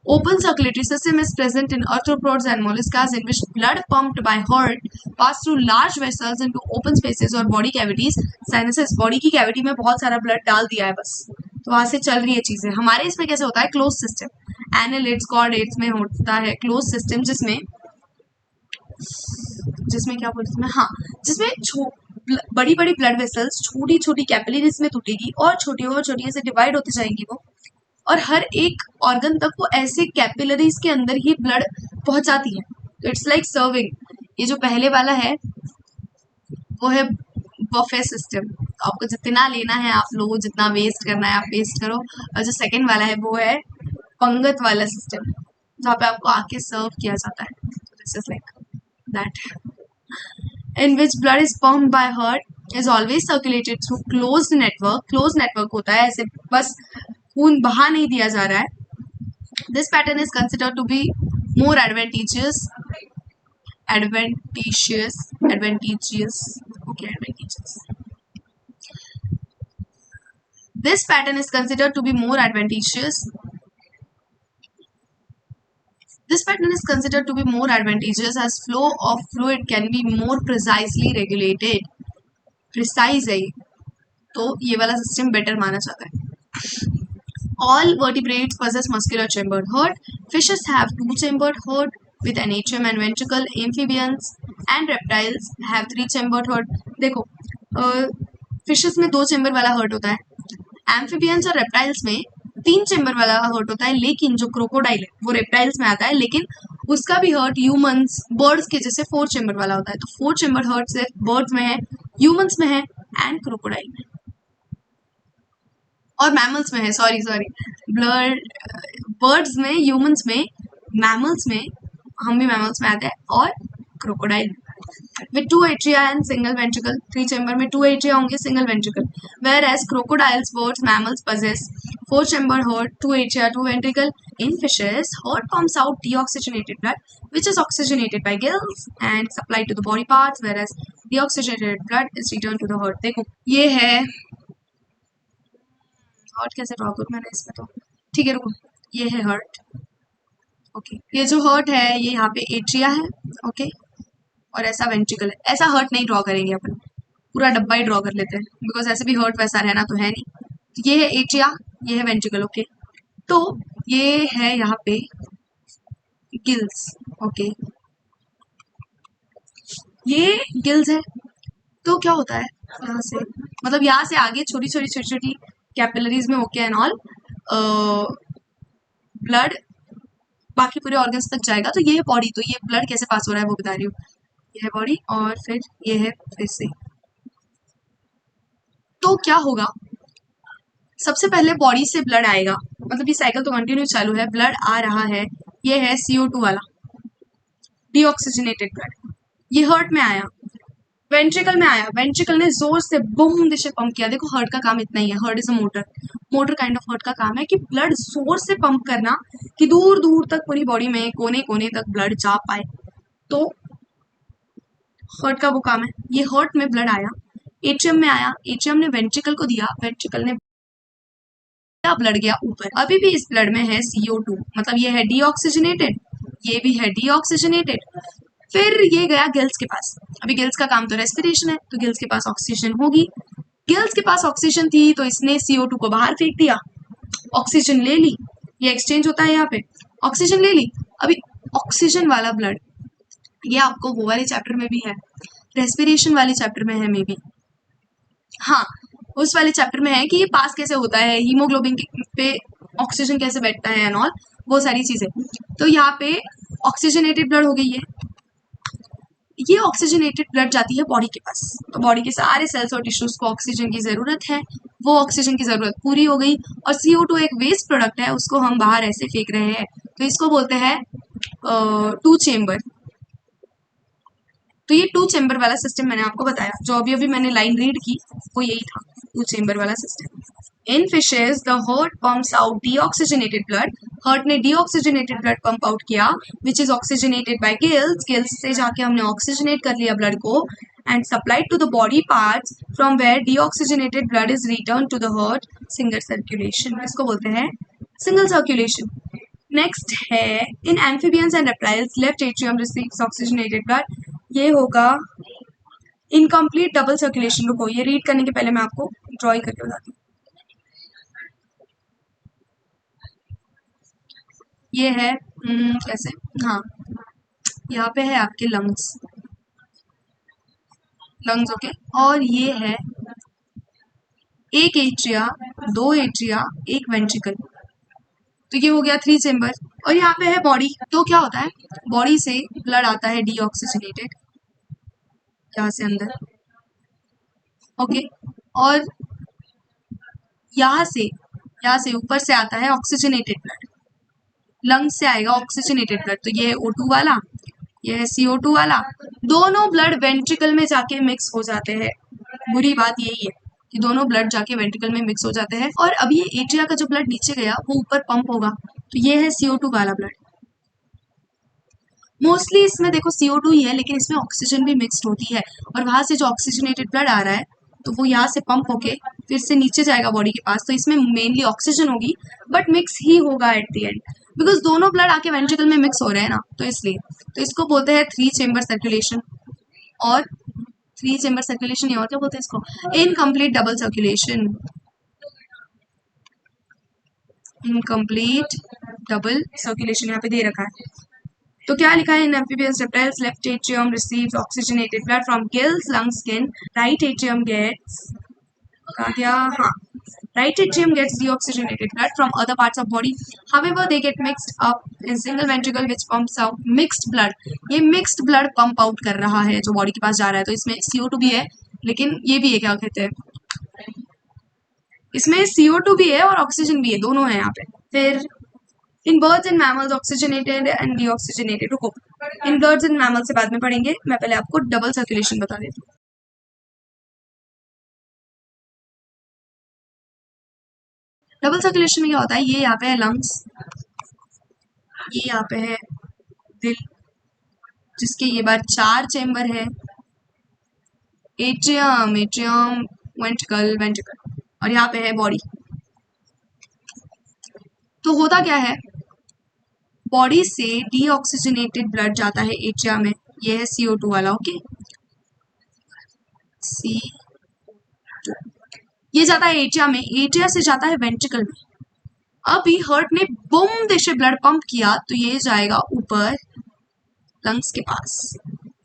Open circulatory system is present in arthropods and molluscs in which blood pumped by heart pass through large vessels into open spaces or body cavities। sinuses body की कैविटी में बहुत सारा ब्लड डाल दिया है बस, तो वहां से चल रही है चीजें। हमारे इसमें कैसे होता है, क्लोज सिस्टम। एनालिड्स कॉर्डेट्स में होता है क्लोज सिस्टम, जिसमें क्या बोलते हैं, हाँ, जिसमें बड़ी बड़ी ब्लड वेसल्स छोटी छोटी कैपिलरीज में टूटेगी और छोटी ऐसे डिवाइड होती जाएंगी वो, और हर एक ऑर्गन तक वो ऐसे कैपिलरीज के अंदर ही ब्लड पहुंचाती है। तो इट्स लाइक सर्विंग। ये जो पहले वाला है वो है बफे सिस्टम, तो आपको जितना लेना है आप लो, जितना वेस्ट करना है आप वेस्ट करो। और जो सेकंड वाला है वो है पंगत वाला सिस्टम, जहाँ पे आपको आके सर्व किया जाता है। This is like that, in which blood is pumped by heart is always circulated through closed network। closed network होता है, ऐसे बस खून बहा नहीं दिया जा रहा है। This pattern is considered to be more advantageous, okay, advantageous। This pattern is considered to be more advantageous as flow of fluid can be more precisely regulated। Precise है, तो ये वाला सिस्टम बेटर माना जाता है। All vertebrates possess muscular chambered heart। Fishes have two chambered heart with an atrium and ventricle। Amphibians and reptiles have three chambered heart। देखो fishes में दो चेम्बर वाला हर्ट होता है, एम्फीबियंस और रेप्टाइल्स में तीन चेम्बर वाला हर्ट होता है, लेकिन जो क्रोकोडाइल है वो रेप्टाइल्स में आता है, लेकिन उसका भी हर्ट ह्यूमंस बर्ड्स के जैसे 4 चेम्बर वाला होता है। तो 4 चेम्बर हर्ट सिर्फ बर्ड्स में है, ह्यूमंस में है एंड क्रोकोडाइल में। और मैमल्स में है, सॉरी सॉरी, ब्लड बर्ड्स में, ह्यूमंस में, मैमल्स में, हम भी मैमल्स में आते हैं, और crocodile with two atria and single ventricle. Three chamber में two atria होंगे, single ventricle. Whereas crocodiles, birds, mammals possess four chamber heart, two atria, two ventricle. In fishes, heart pumps out deoxygenated blood, which is oxygenated by gills and supplied to the body parts. Whereas deoxygenated blood is returned to the heart. देखो ये है heart, कैसे draw करूँ मैंने इसमें, तो ठीक है रुको, ये है heart. ओके ये जो heart है ये यहाँ पे atria है. ओके और ऐसा वेंट्रिकल है. ऐसा हर्ट नहीं ड्रॉ करेंगे अपन, पूरा डब्बा ही ड्रॉ कर लेते हैं, बिकॉज ऐसे भी हर्ट वैसा रहना तो है नहीं. तो ये है एट्रिया, ये है वेंट्रिकल. ओके तो ये है यहाँ पे गिल्स. ओके ये गिल्स है. तो क्या होता है यहाँ से, मतलब यहाँ से आगे छोटी छोटी छोटी छोटी कैपिलरीज में होके एंड ऑल ब्लड बाकी पूरे ऑर्गन्स तक जाएगा. तो ये है बॉडी. तो ये ब्लड कैसे पास हो रहा है वो बता रही हूँ. ये है बॉडी और फिर ये है फिर से. तो क्या होगा, सबसे पहले बॉडी से ब्लड आएगा, मतलब ये साइकिल तो कंटिन्यू चालू है. ब्लड आ रहा है, ये है CO2 वाला डीऑक्सीजनेटेड ब्लड. ये हार्ट में आया, वेंट्रिकल में आया, वेंट्रिकल ने जोर से बूम से पंप किया. देखो हार्ट का काम इतना ही है, heart is a motor, motor kind of heart का काम है कि ब्लड जोर से पंप करना कि दूर दूर तक पूरी बॉडी में कोने कोने तक ब्लड जा पाए. तो हार्ट का वो काम है. ये हार्ट में ब्लड आया, एट्रियम में आया, एट्रियम ने वेंट्रिकल को दिया, वेंट्रिकल ने ब्लड गया ऊपर. अभी भी इस ब्लड में है CO2, मतलब ये है डीऑक्सीजनेटेड, ये भी है डीऑक्सीजनेटेड. फिर ये गया गिल्स के पास. अभी गिल्स का काम तो रेस्पिरेशन है, तो गिल्स के पास ऑक्सीजन होगी. गिल्स के पास ऑक्सीजन थी तो इसने CO2 को बाहर फेंक दिया, ऑक्सीजन ले ली. ये एक्सचेंज होता है यहाँ पे, ऑक्सीजन ले ली. अभी ऑक्सीजन वाला ब्लड, ये आपको वो वाले चैप्टर में भी है, रेस्पिरेशन वाले चैप्टर में है मे बी, हाँ उस वाले चैप्टर में है कि ये पास कैसे होता है, हीमोग्लोबिन पे ऑक्सीजन कैसे बैठता है एंड ऑल, वो सारी चीजें. तो यहाँ पे ऑक्सीजनेटेड ब्लड हो गई है. ये ऑक्सीजनेटेड ब्लड जाती है बॉडी के पास, तो बॉडी के सारे सेल्स और टिश्यूज को ऑक्सीजन की जरूरत है, वो ऑक्सीजन की जरूरत पूरी हो गई. और CO2 एक वेस्ट प्रोडक्ट है, उसको हम बाहर ऐसे फेंक रहे हैं, तो इसको बोलते हैं 2 चेम्बर. तो ये 2 चेम्बर वाला सिस्टम मैंने आपको बताया, जो अभी अभी मैंने लाइन रीड की वो यही था, 2 चेम्बर वाला system. In fishes the heart pumps out deoxygenated blood. Heart ने डीऑक्सीजनेटेड ब्लड पंप आउट किया, which is oxygenated by gills. Gills से जाके हमने ऑक्सीजनेट कर लिया ब्लड को and supplied to the body parts from where deoxygenated blood is return to the heart. Single circulation, इसको बोलते हैं सिंगल सर्कुलेशन. नेक्स्ट है in amphibians and reptiles left atrium receives oxygenated blood. ये होगा incomplete double circulation. रुको ये read करने के पहले मैं आपको ड्रॉइंग करके बताती हूँ. ये है कैसे, हाँ यहाँ पे है आपके लंग्स, लंग्स. ओके और ये है एक एट्रिया, 2 एट्रिया, एक वेंट्रिकल. तो ये हो गया 3 चेम्बर. और यहाँ पे है बॉडी. तो क्या होता है, बॉडी से ब्लड आता है डीऑक्सीजनेटेड यहाँ से अंदर. ओके और यहाँ से ऊपर से आता है ऑक्सीजनेटेड ब्लड, लंग्स से आएगा ऑक्सीजनेटेड ब्लड. तो ये है O2 वाला, ये है CO2 वाला. दोनों ब्लड वेंट्रिकल में जाके मिक्स हो जाते हैं. बुरी बात यही है कि दोनों ब्लड जाके वेंट्रिकल में मिक्स हो जाते हैं. और अभी ये एट्रिया का जो ब्लड नीचे गया वो ऊपर पंप होगा, तो ये है CO2 वाला ब्लड. मोस्टली इसमें देखो CO2 ही है, लेकिन इसमें ऑक्सीजन भी मिक्सड होती है. और वहां से जो ऑक्सीजनेटेड ब्लड आ रहा है तो वो यहाँ से पंप होके फिर से नीचे जाएगा बॉडी के पास. तो इसमें मेनली ऑक्सीजन होगी, बट मिक्स ही होगा एट द एंड, बिकॉज दोनों ब्लड आके वेंट्रिकल में मिक्स हो रहे हैं ना, तो इसलिए. तो इसको बोलते हैं 3 चेम्बर सर्कुलेशन. और 3 चेम्बर सर्कुलेशन, और क्या बोलते हैं इसको, incomplete double circulation. Incomplete double circulation यहाँ पे दे रखा है. तो क्या लिखा है, in amphibious reptiles left atrium receives oxygenated blood from gills, lungs, skin. Right atrium gets, कहा गया, हाँ right atrium gets deoxygenated blood from other parts of body. However, they get mixed up in single ventricle which pumps out mixed blood. ये mixed blood pump out कर रहा है जो body के पास जा रहा है. तो इसमें CO2 भी है, लेकिन ये भी है क्या कहते हैं इसमें CO2 भी है और ऑक्सीजन भी है, दोनों है यहाँ पे। फिर in birds and mammals oxygenated and deoxygenated. रुको, इन बर्ड्स एंड मैमल्स से बाद में पढ़ेंगे, मैं पहले आपको डबल सर्कुलेशन बता देती हूँ। डबल सर्कुलेशन में क्या होता है, ये यहाँ पे है लंग्स, ये यहाँ पे है दिल, जिसके ये बार 4 चेम्बर है, एट्रियम, एट्रियम, वेंट्रिकल, वेंट्रिकल, और यहाँ पे है बॉडी। तो होता क्या है, बॉडी से डीऑक्सीजनेटेड ब्लड जाता है एट्रिया में, ये है CO2 वाला, ओके, सी, ये जाता है एट्रिया में, एट्रिया से जाता है वेंट्रिकल में। अभी हार्ट ने बूम से ब्लड पंप किया तो ये जाएगा ऊपर लंग्स के पास,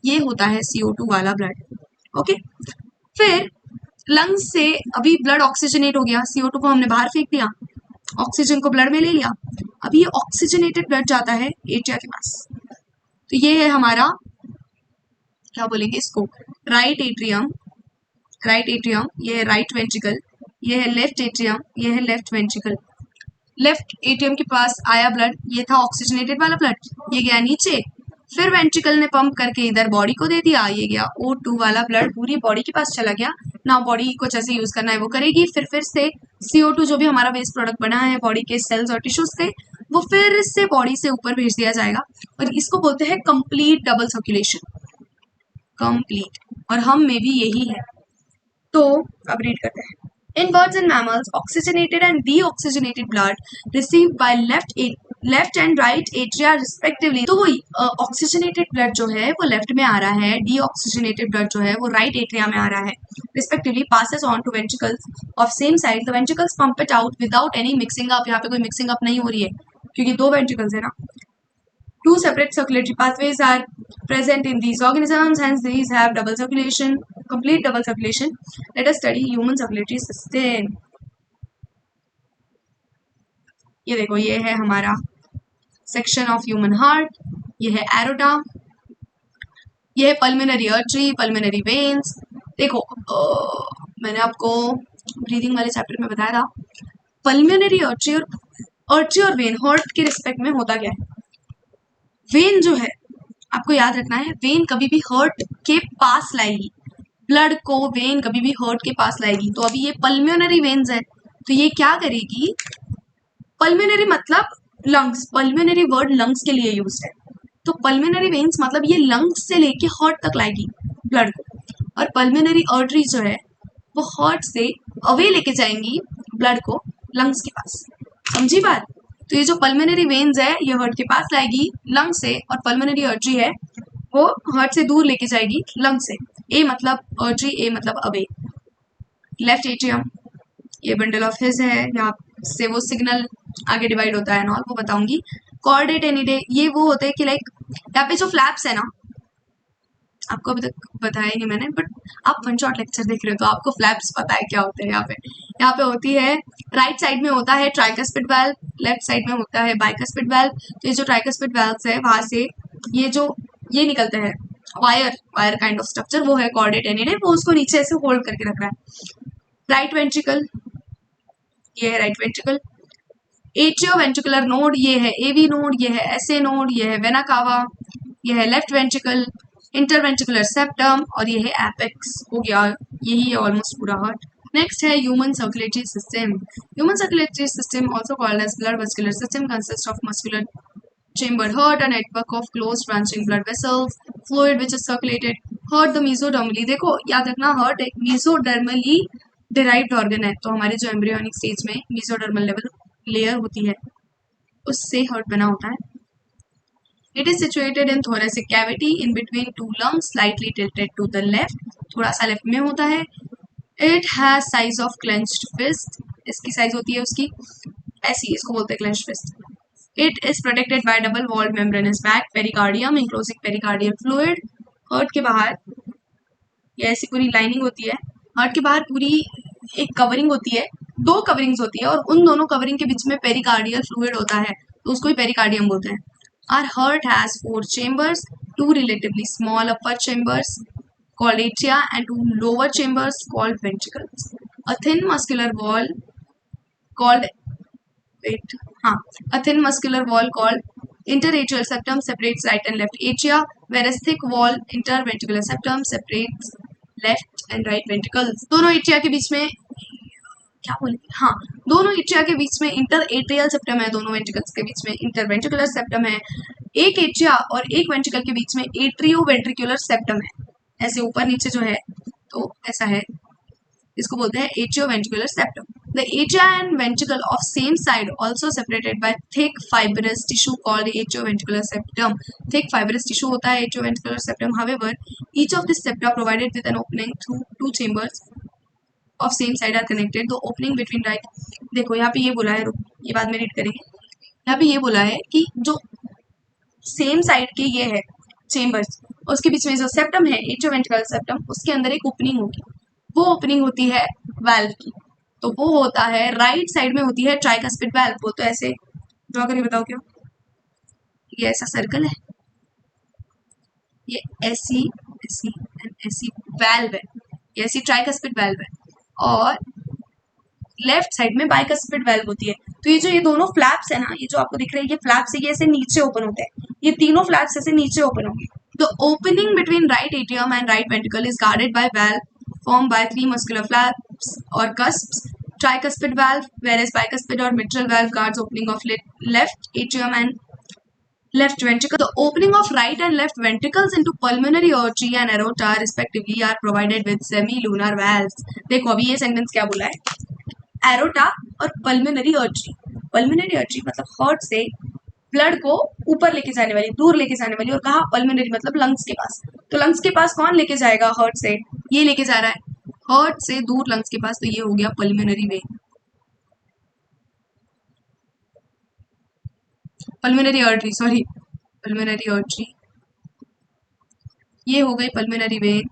ये होता है CO2 वाला ब्लड, ओके। फिर लंग्स से अभी ब्लड ऑक्सीजनेट हो गया, CO2 को हमने बाहर फेंक दिया, ऑक्सीजन को ब्लड में ले लिया, अभी ये ऑक्सीजनेटेड ब्लड जाता है एट्रिया के पास। तो ये है हमारा, क्या बोलेंगे इसको, राइट एट्रियम, राइट एट्रियम, ये है राइट वेंट्रिकल, ये है लेफ्ट एट्रियम, ये है लेफ्ट वेंट्रिकल। लेफ्ट एट्रियम के पास आया ब्लड, ये था ऑक्सीजनेटेड वाला ब्लड, ये गया नीचे, फिर वेंट्रिकल ने पंप करके इधर बॉडी को दे दिया, ये गया O2 वाला ब्लड पूरी बॉडी के पास चला गया। ना बॉडी को जैसे यूज करना है वो करेगी, फिर से CO2 जो भी हमारा वेस्ट प्रोडक्ट बना है बॉडी के सेल्स और टिश्यूज से, वो फिर से बॉडी से ऊपर भेज दिया जाएगा, और इसको बोलते हैं कंप्लीट डबल सर्कुलेशन, कंप्लीट, और हम में भी यही है। तो अब रीड करते हैं। In birds and mammals, oxygenated and deoxygenated blood received by left and right atria respectively। तो वही ऑक्सीजनेटेड ब्लड जो है वो लेफ्ट में आ रहा है, डीऑक्सीजनेटेड ब्लड जो है वो राइट एट्रिया में आ रहा है, respectively passes on to ventricles of same side। The ventricles pump it out without any mixing up। यहाँ पे कोई मिक्सिंग अप नहीं हो रही है क्योंकि 2 वेंट्रिकल्स है ना। Two separate circulatory pathways are present in these organisms, hence these have double circulation, complete double circulation। Let us study human circulatory system। ये देखो, ये है हमारा सेक्शन ऑफ ह्यूमन हार्ट, ये है एरोटा, ये है पल्मोनरी आर्टरी, पल्मोनरी वेन्स। देखो मैंने आपको ब्रीदिंग वाले चैप्टर में बताया था, पल्मोनरी आर्टरी और वेन हार्ट के रिस्पेक्ट में होता क्या है। वेन जो है आपको याद रखना है, वेन कभी भी हार्ट के पास लाएगी ब्लड को, वेन कभी भी हार्ट के पास लाएगी। तो अभी ये पल्मोनरी वेन्स है, तो ये क्या करेगी, पल्मोनरी मतलब लंग्स, पल्मोनरी वर्ड लंग्स के लिए यूज है, तो पल्मोनरी वेन्स मतलब ये लंग्स से लेके हार्ट तक लाएगी ब्लड को, और पल्मोनरी आर्टरी जो है वो हार्ट से अवे लेके जाएंगी ब्लड को लंग्स के पास, समझी बात। तो ये जो पल्मोनरी वेन्स है ये हार्ट के पास लाएगी लंग से, और पल्मोनरी आर्टरी है वो हार्ट से दूर लेके जाएगी लंग से। ए मतलब आर्टरी, ए मतलब अवे। लेफ्ट एट्रियम, ये बंडल ऑफ हिज है, यहाँ से वो सिग्नल आगे डिवाइड होता है ना, वो बताऊंगी। कॉर्डेट एनिडे, ये वो होते हैं कि लाइक यहाँ पे जो फ्लैप्स है ना, आपको अभी तक बताया नहीं मैंने, बट आप वन शॉट लेक्चर देख रहे हो तो आपको फ्लैप्स पता है क्या होते हैं। यहाँ पे होती है, राइट साइड में होता है ट्राइकस्पिड वाल्व, लेफ्ट साइड में होता है बाइकस्पिड वाल्व। तो ये जो ट्राइकस्पिड वाल्व है वहां से ये निकलते हैं वायर काइंड ऑफ स्ट्रक्चर, वो है कॉर्डेट एनिडे, वो उसको नीचे से होल्ड करके रख रहा है। राइट वेंट्रिकल, ये है right ventricle. Atrio ventricular node, ये है एवी नोड, ये है एसए नोड, ये है वेना कावा, ये है लेफ्ट वेंट्रिकल। इंटरवेंट्रिकुलर सेप्टम, और ये है एपेक्स, हो गया यही है ऑलमोस्ट पूरा हार्ट। नेक्स्ट है human circulatory system. Human circulatory system also called as blood vascular system consist of muscular chambered heart, a network of close branching blood vessels, fluid which is circulated। heart the mesodermally, देखो याद रखना heart एक mesodermally derived organ है, तो हमारे जो embryonic stage में mesodermal level layer होती है उससे हार्ट बना होता है। It is situated in thoracic cavity in between two lungs, slightly tilted to the left, थोड़ा सा लेफ्ट में होता है। It has size of clenched fist, इसकी साइज होती है उसकी ऐसी, इसको बोलते हैं clenched fist। It is protected by double walled membranous bag, pericardium enclosing pericardial fluid। Heart के बाहर ये ऐसी पूरी लाइनिंग होती है, हार्ट के बाहर पूरी एक कवरिंग होती है, 2 कवरिंग्स होती है, और उन दोनों कवरिंग के बीच में पेरिकार्डियल फ्लूइड होता है, तो उसको ही पेरिकार्डियम बोलते हैं। Our heart has 4 chambers, 2 relatively small upper chambers called atria and 2 lower chambers called ventricles। A thin muscular wall called wait हाँ a thin muscular wall called interatrial septum separates right and left atria, whereas thick wall interventricular septum separates left and right ventricles. दोनों atria के बीच में क्या बोले हाँ दोनों atria के बीच में इंटर एट्रियल सेप्टम है, दोनों वेंट्रिकल्स के बीच में इंटरवेंट्रिकुलर सेप्टम है, एक एट्रिया और एक वेंट्रिकल के बीच में एट्रियो वेंट्रिकुलर सेप्टम है, ऐसे ऊपर नीचे जो है तो ऐसा है, इसको बोलते हैं atrio ventricular septum. The atria and ventricle of same side also separated by thick fibrous tissue called atrioventricular septum. Thick fibrous tissue होता है atrioventricular septum. However, each of this septa provided with an opening through two chambers of same side are connected. The opening between right. देखो यहाँ पे ये बोला है, ये बाद में रीड करेंगे. यहाँ पे ये बोला है कि जो सेम साइड के ये है चेम्बर्स, उसके बीच में जो सेप्टम है एट्रियोवेंट्रिकुलर सेप्टम, उसके अंदर एक ओपनिंग होगी. वो ओपनिंग होती है वाल्व की, तो वो होता है राइट साइड में होती है ट्राइकस्पिड वाल्व. वो तो ऐसे ड्रॉ करके बताओ क्यों. ये ऐसा सर्कल है, ये ऐसी ऐसी एंड ऐसी वाल्व है, ये ऐसी ट्राइकस्पिड वाल्व है, और लेफ्ट साइड में बाइकस्पिड वाल्व होती है. तो ये दोनों फ्लैप्स है ना, ये जो आपको दिख रहे हैं ये फ्लैप्स है, ये ऐसे नीचे ओपन होते हैं, ये तीनों फ्लैप्स ऐसे नीचे ओपन होंगे. The opening between right atrium and right ventricle is guarded by valve formed by three muscular flaps or cusps. Tricuspid valve, whereas bicuspid or mitral valve guards opening of left atrium and left ventricle. The opening of right and left ventricles into pulmonary artery and aorta respectively are provided with semilunar valves. देखो अभी ये sentence क्या बोला है, aorta और pulmonary artery. Pulmonary artery मतलब heart से blood को ऊपर लेके जाने वाली, दूर लेके जाने वाली, और कहा पल्मोनरी मतलब लंग्स के पास. तो लंग्स के पास कौन लेके जाएगा, हार्ट से ये लेके जा रहा है, हार्ट से दूर लंग्स के पास, तो ये हो गया pulmonary vein, pulmonary artery, sorry pulmonary artery, ये हो गई पल्मोनरी वेन.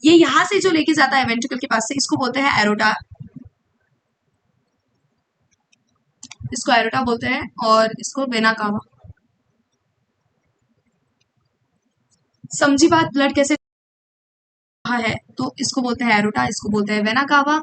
ये यहां से जो लेके जाता है वेंट्रिकल के पास से, इसको बोलते हैं एरोटा, इसको एरोटा बोलते हैं, और इसको वेना कावा. समझी बात, ब्लड कैसे है, तो इसको बोलते हैं एरोटा, इसको बोलते हैं वेना कावा.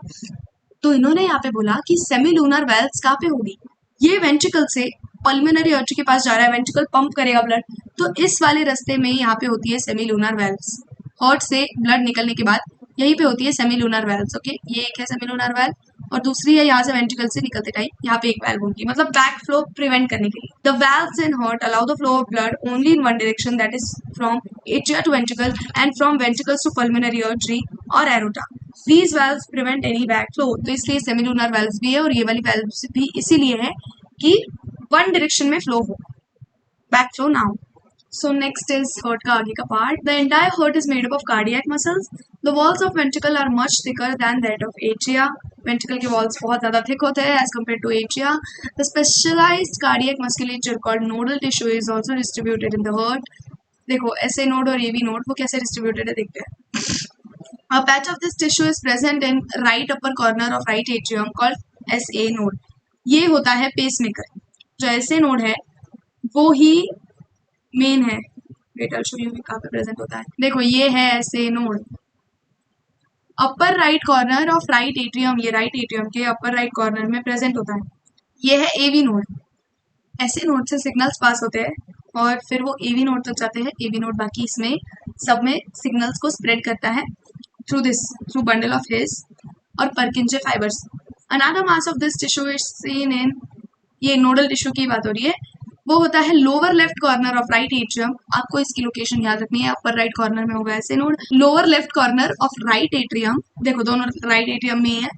तो इन्होंने यहाँ पे बोला कि सेमीलूनर वेल्व्स कहाँ पे होगी, ये वेंट्रिकल से पल्मोनरी आर्टरी के पास जा रहा है, वेंट्रिकल पंप करेगा ब्लड, तो इस वाले रास्ते में यहाँ पे होती है सेमीलूनर वेल्व्स. हार्ट से ब्लड निकलने के बाद यहीं पे होती है सेमीलूनर वेल्व्स. ओके, ये एक है सेमीलूनर वेल्व, और दूसरी है यहाँ से वेंट्रिकल से निकलते टाइम यहाँ पे एक वेल्व होगी, मतलब बैक फ्लो प्रिवेंट करने के लिए. The valves in heart allow the flow of blood only in one direction, that is from atria to ventricle and from ventricles to pulmonary artery और aorta. These valves prevent any back flow. तो इसलिए सेमिलूनर valves भी है, और ये वाली valves भी इसीलिए है कि वन डायरेक्शन में फ्लो हो, बैक फ्लो ना हो. So next is heart का आगे का part. The entire heart is made up of cardiac muscles. The walls of ventricle are much thicker than that of atria. Ventricle के walls बहुत ज़्यादा thick होते हैं as compared to atria. The specialized cardiac musculature called nodal tissue is also distributed in the heart. देखो SA node और AV node वो कैसे distributed है देखते हैं. A patch of this tissue is present in right upper corner of right atrium called SA node. ये होता है pacemaker. जो SA node है वो ही मेन है. वेट आई शो यू कहाँ पे प्रेजेंट होता है. देखो ये है ऐसे node, upper right corner of right atrium, ये राइट एट्रियम के अपर राइट कॉर्नर में प्रेजेंट होता है. ये है एवी नोड. ऐसे नोड से सिग्नल्स पास होते हैं और फिर वो एवी नोड तक जाते हैं. एवी नोड बाकी इसमें सब में सिग्नल्स को स्प्रेड करता है थ्रू बंडल ऑफ हिस और पर्किंजे fibres. Another mass of this tissue is seen in, ये नोडल टिश्यू की बात हो रही है, वो होता है lower left corner of right atrium. आपको इसकी लोकेशन याद रखनी है, अपर राइट कॉर्नर में होगा ऐसे node. Lower left corner of right atrium, देखो दोनों राइट एट्रियम में ही है.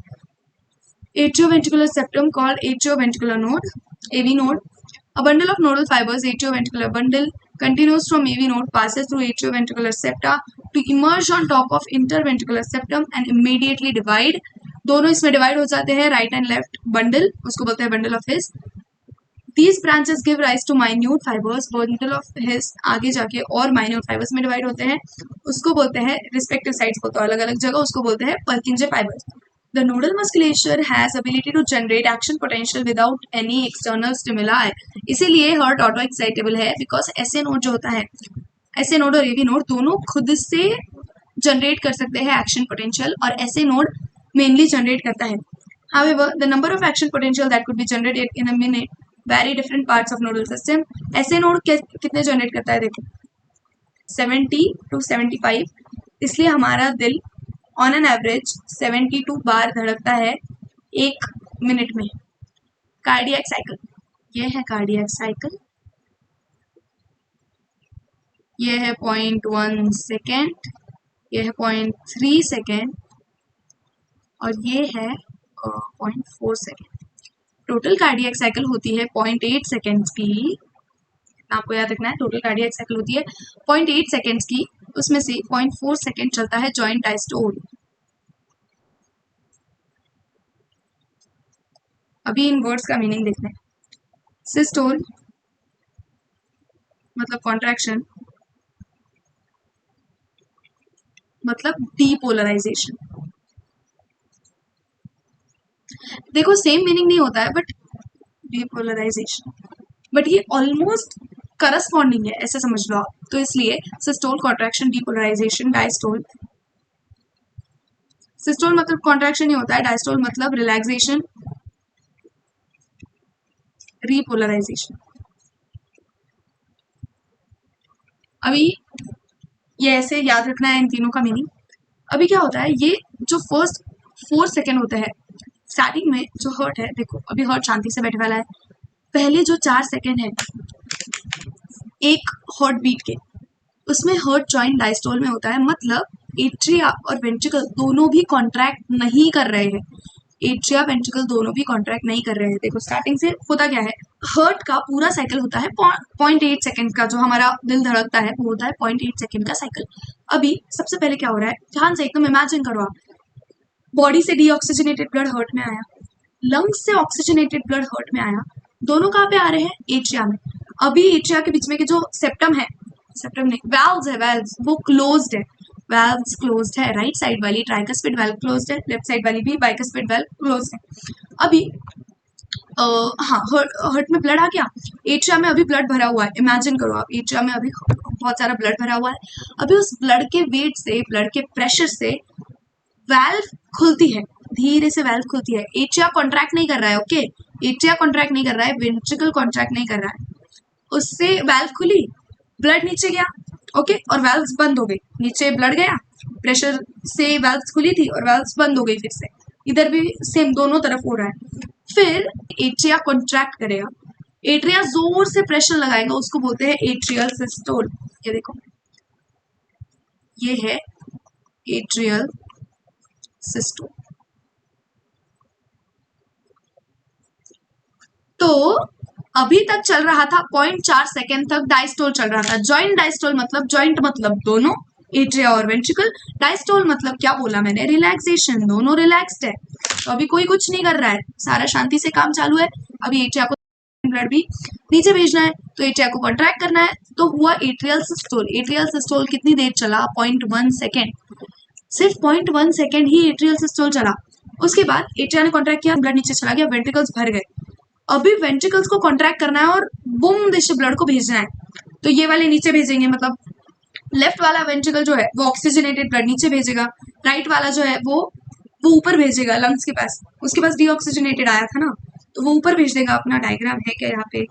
Atrioventricular septum called atrioventricular node, AV node. A bundle of nodal fibers, atrioventricular bundle, continues from AV node, passes through atrioventricular septa to emerge on top of interventricular septum and immediately divide. दोनों इसमें divide हो जाते हैं, right and left bundle, उसको बोलते हैं bundle of his. These branches give rise to minute fibers. Bundle of His आगे जाके और minute fibers में डिवाइड होते हैं, उसको बोलते हैं रिस्पेक्टिव साइड्स को, तो अलग अलग जगह उसको बोलते हैं Purkinje fibers. The nodal musculature has ability to generate action potential without any external stimuli. इसीलिए heart auto excitable है, because ऐसे नोड जो होता है, ऐसे नोड और AV नोड दोनों खुद से जनरेट कर सकते हैं एक्शन पोटेंशियल, और ऐसे नोड मेनली जनरेट करता है. However, the number of action potential that could be generated in a minute vary different parts of nodal system. ऐसे नोड कितने जनरेट करता है देखो, 70 to 75. इसलिए हमारा दिल ऑन एन एवरेज 72 बार धड़कता है 1 मिनट में. कार्डियक साइकिल, ये है कार्डियक साइकिल, ये है 0.1 सेकेंड, ये है 0.3 सेकेंड, और ये है 0.4 सेकेंड. टोटल कार्डियक साइकिल होती है 0.8 सेकेंड्स की. आपको याद रखना है, टोटल कार्डियक साइकिल होती है 0.8 सेकेंड्स की. उसमें से 0.4 सेकेंड चलता है जॉइंट डायस्टोल. अभी इन वर्ड्स का मीनिंग देखते हैं. सिस्टोल मतलब कॉन्ट्रैक्शन, मतलब डीपोलराइजेशन. देखो सेम मीनिंग नहीं होता है, बट डीपोलराइजेशन, बट ये ऑलमोस्ट करस्पॉन्डिंग है, ऐसे समझ लो आप. तो इसलिए systole contraction, depolarisation, diastole. Systole मतलब कॉन्ट्रैक्शन ही होता है, डायस्टोल मतलब रिलैक्सेशन, रीपोलराइजेशन. अभी ये ऐसे याद रखना है इन तीनों का मीनिंग. अभी क्या होता है, ये जो फर्स्ट 4 सेकेंड होते हैं स्टार्टिंग में, जो हर्ट है, देखो अभी हर्ट शांति से बैठे वाला है. पहले जो 4 सेकेंड है एक हार्ट बीट के, उसमें हर्ट जॉइंट डायस्टोल में होता है. मतलब एट्रिया और वेंट्रिकल दोनों भी कॉन्ट्रैक्ट नहीं कर रहे हैं. एट्रिया वेंट्रिकल दोनों भी कॉन्ट्रैक्ट नहीं कर रहे हैं. देखो स्टार्टिंग से होता क्या है, हर्ट का पूरा साइकिल होता है 0.8 सेकेंड का. जो हमारा दिल धड़कता है वो होता है 0.8 सेकेंड का साइकिल. अभी सबसे पहले क्या हो रहा है, ध्यान से एकदम इमेजिन करो आप. बॉडी से डीऑक्सीजनेटेड ब्लड हर्ट में आया, लंग्स से ऑक्सीजनेटेड ब्लड हर्ट में आया. दोनों कहाँ पे आ रहे हैं, एट्रिया में. अभी एट्रिया के बीच में के जो सेप्टम है, सेप्टम नहीं, वाल्व्स है, वाल्व्स वो क्लोज्ड है. वाल्व्स क्लोज्ड है. राइट साइड वाली ट्राइकस्पिड वाल्व क्लोज्ड है, लेफ्ट साइड वाली भी बाइकस्पिड वाल्व क्लोज्ड है. अभी हाँ, हर्ट में ब्लड आ गया, एट्रिया में अभी ब्लड भरा हुआ है. इमेजिन करो आप, एट्रिया में अभी बहुत सारा ब्लड भरा हुआ है. अभी उस ब्लड के वेट से, ब्लड के प्रेशर से वाल्व खुलती है, धीरे से वाल्व खुलती है. एट्रिया कॉन्ट्रैक्ट नहीं कर रहा है, ओके, एट्रिया कॉन्ट्रैक्ट नहीं कर रहा है, वेंट्रिकल कॉन्ट्रैक्ट नहीं कर रहा है. उससे वाल्व खुली, ब्लड नीचे गया, ओके, और वाल्व्स बंद हो गई. नीचे ब्लड गया, प्रेशर से वाल्व्स खुली थी और वाल्व्स बंद हो गई. फिर से इधर भी सेम, दोनों तरफ हो रहा है. फिर एट्रिया कॉन्ट्रैक्ट करेगा, एट्रिया जोर से प्रेशर लगाएगा, उसको बोलते हैं एट्रियल सिस्टोल. ये देखो, ये है एट्रियल सिस्टोल. तो अभी तक चल रहा था 0.4 सेकेंड तक डायस्टोल चल रहा था. जॉइंट डायस्टोल मतलब, जॉइंट मतलब दोनों, एट्रिया और वेंट्रिकल. डायस्टोल मतलब क्या बोला मैंने, रिलैक्सेशन, दोनों रिलैक्स्ड है. तो अभी कोई कुछ नहीं कर रहा है, सारा शांति से काम चालू है. अभी एट्रिया को ब्लड भी नीचे भेजना है, तो एट्रिया को कॉन्ट्रैक्ट करना है, तो हुआ एट्रियल सिस्टोल. एट्रियल सिस्टोल कितनी देर चला, 0.1 सेकेंड. सिर्फ 0.1 सेकेंड ही एट्रियल सिस्टोल चला. उसके बाद एट्रिया ने कॉन्ट्रैक्ट किया, ब्लड नीचे चला गया, वेंट्रिकल्स भर गए. अभी वेंट्रिकल्स को कॉन्ट्रैक्ट करना है और बूम देश ब्लड को भेजना है. तो ये वाले नीचे भेजेंगे, मतलब लेफ्ट वाला वेंट्रिकल जो है वो ऑक्सीजनेटेड ब्लड नीचे भेजेगा, राइट वाला जो है वो ऊपर भेजेगा लंग्स के पास. उसके पास डीऑक्सीजनेटेड आया था ना, तो वो ऊपर भेज देगा. अपना डायग्राम है क्या यहाँ पे,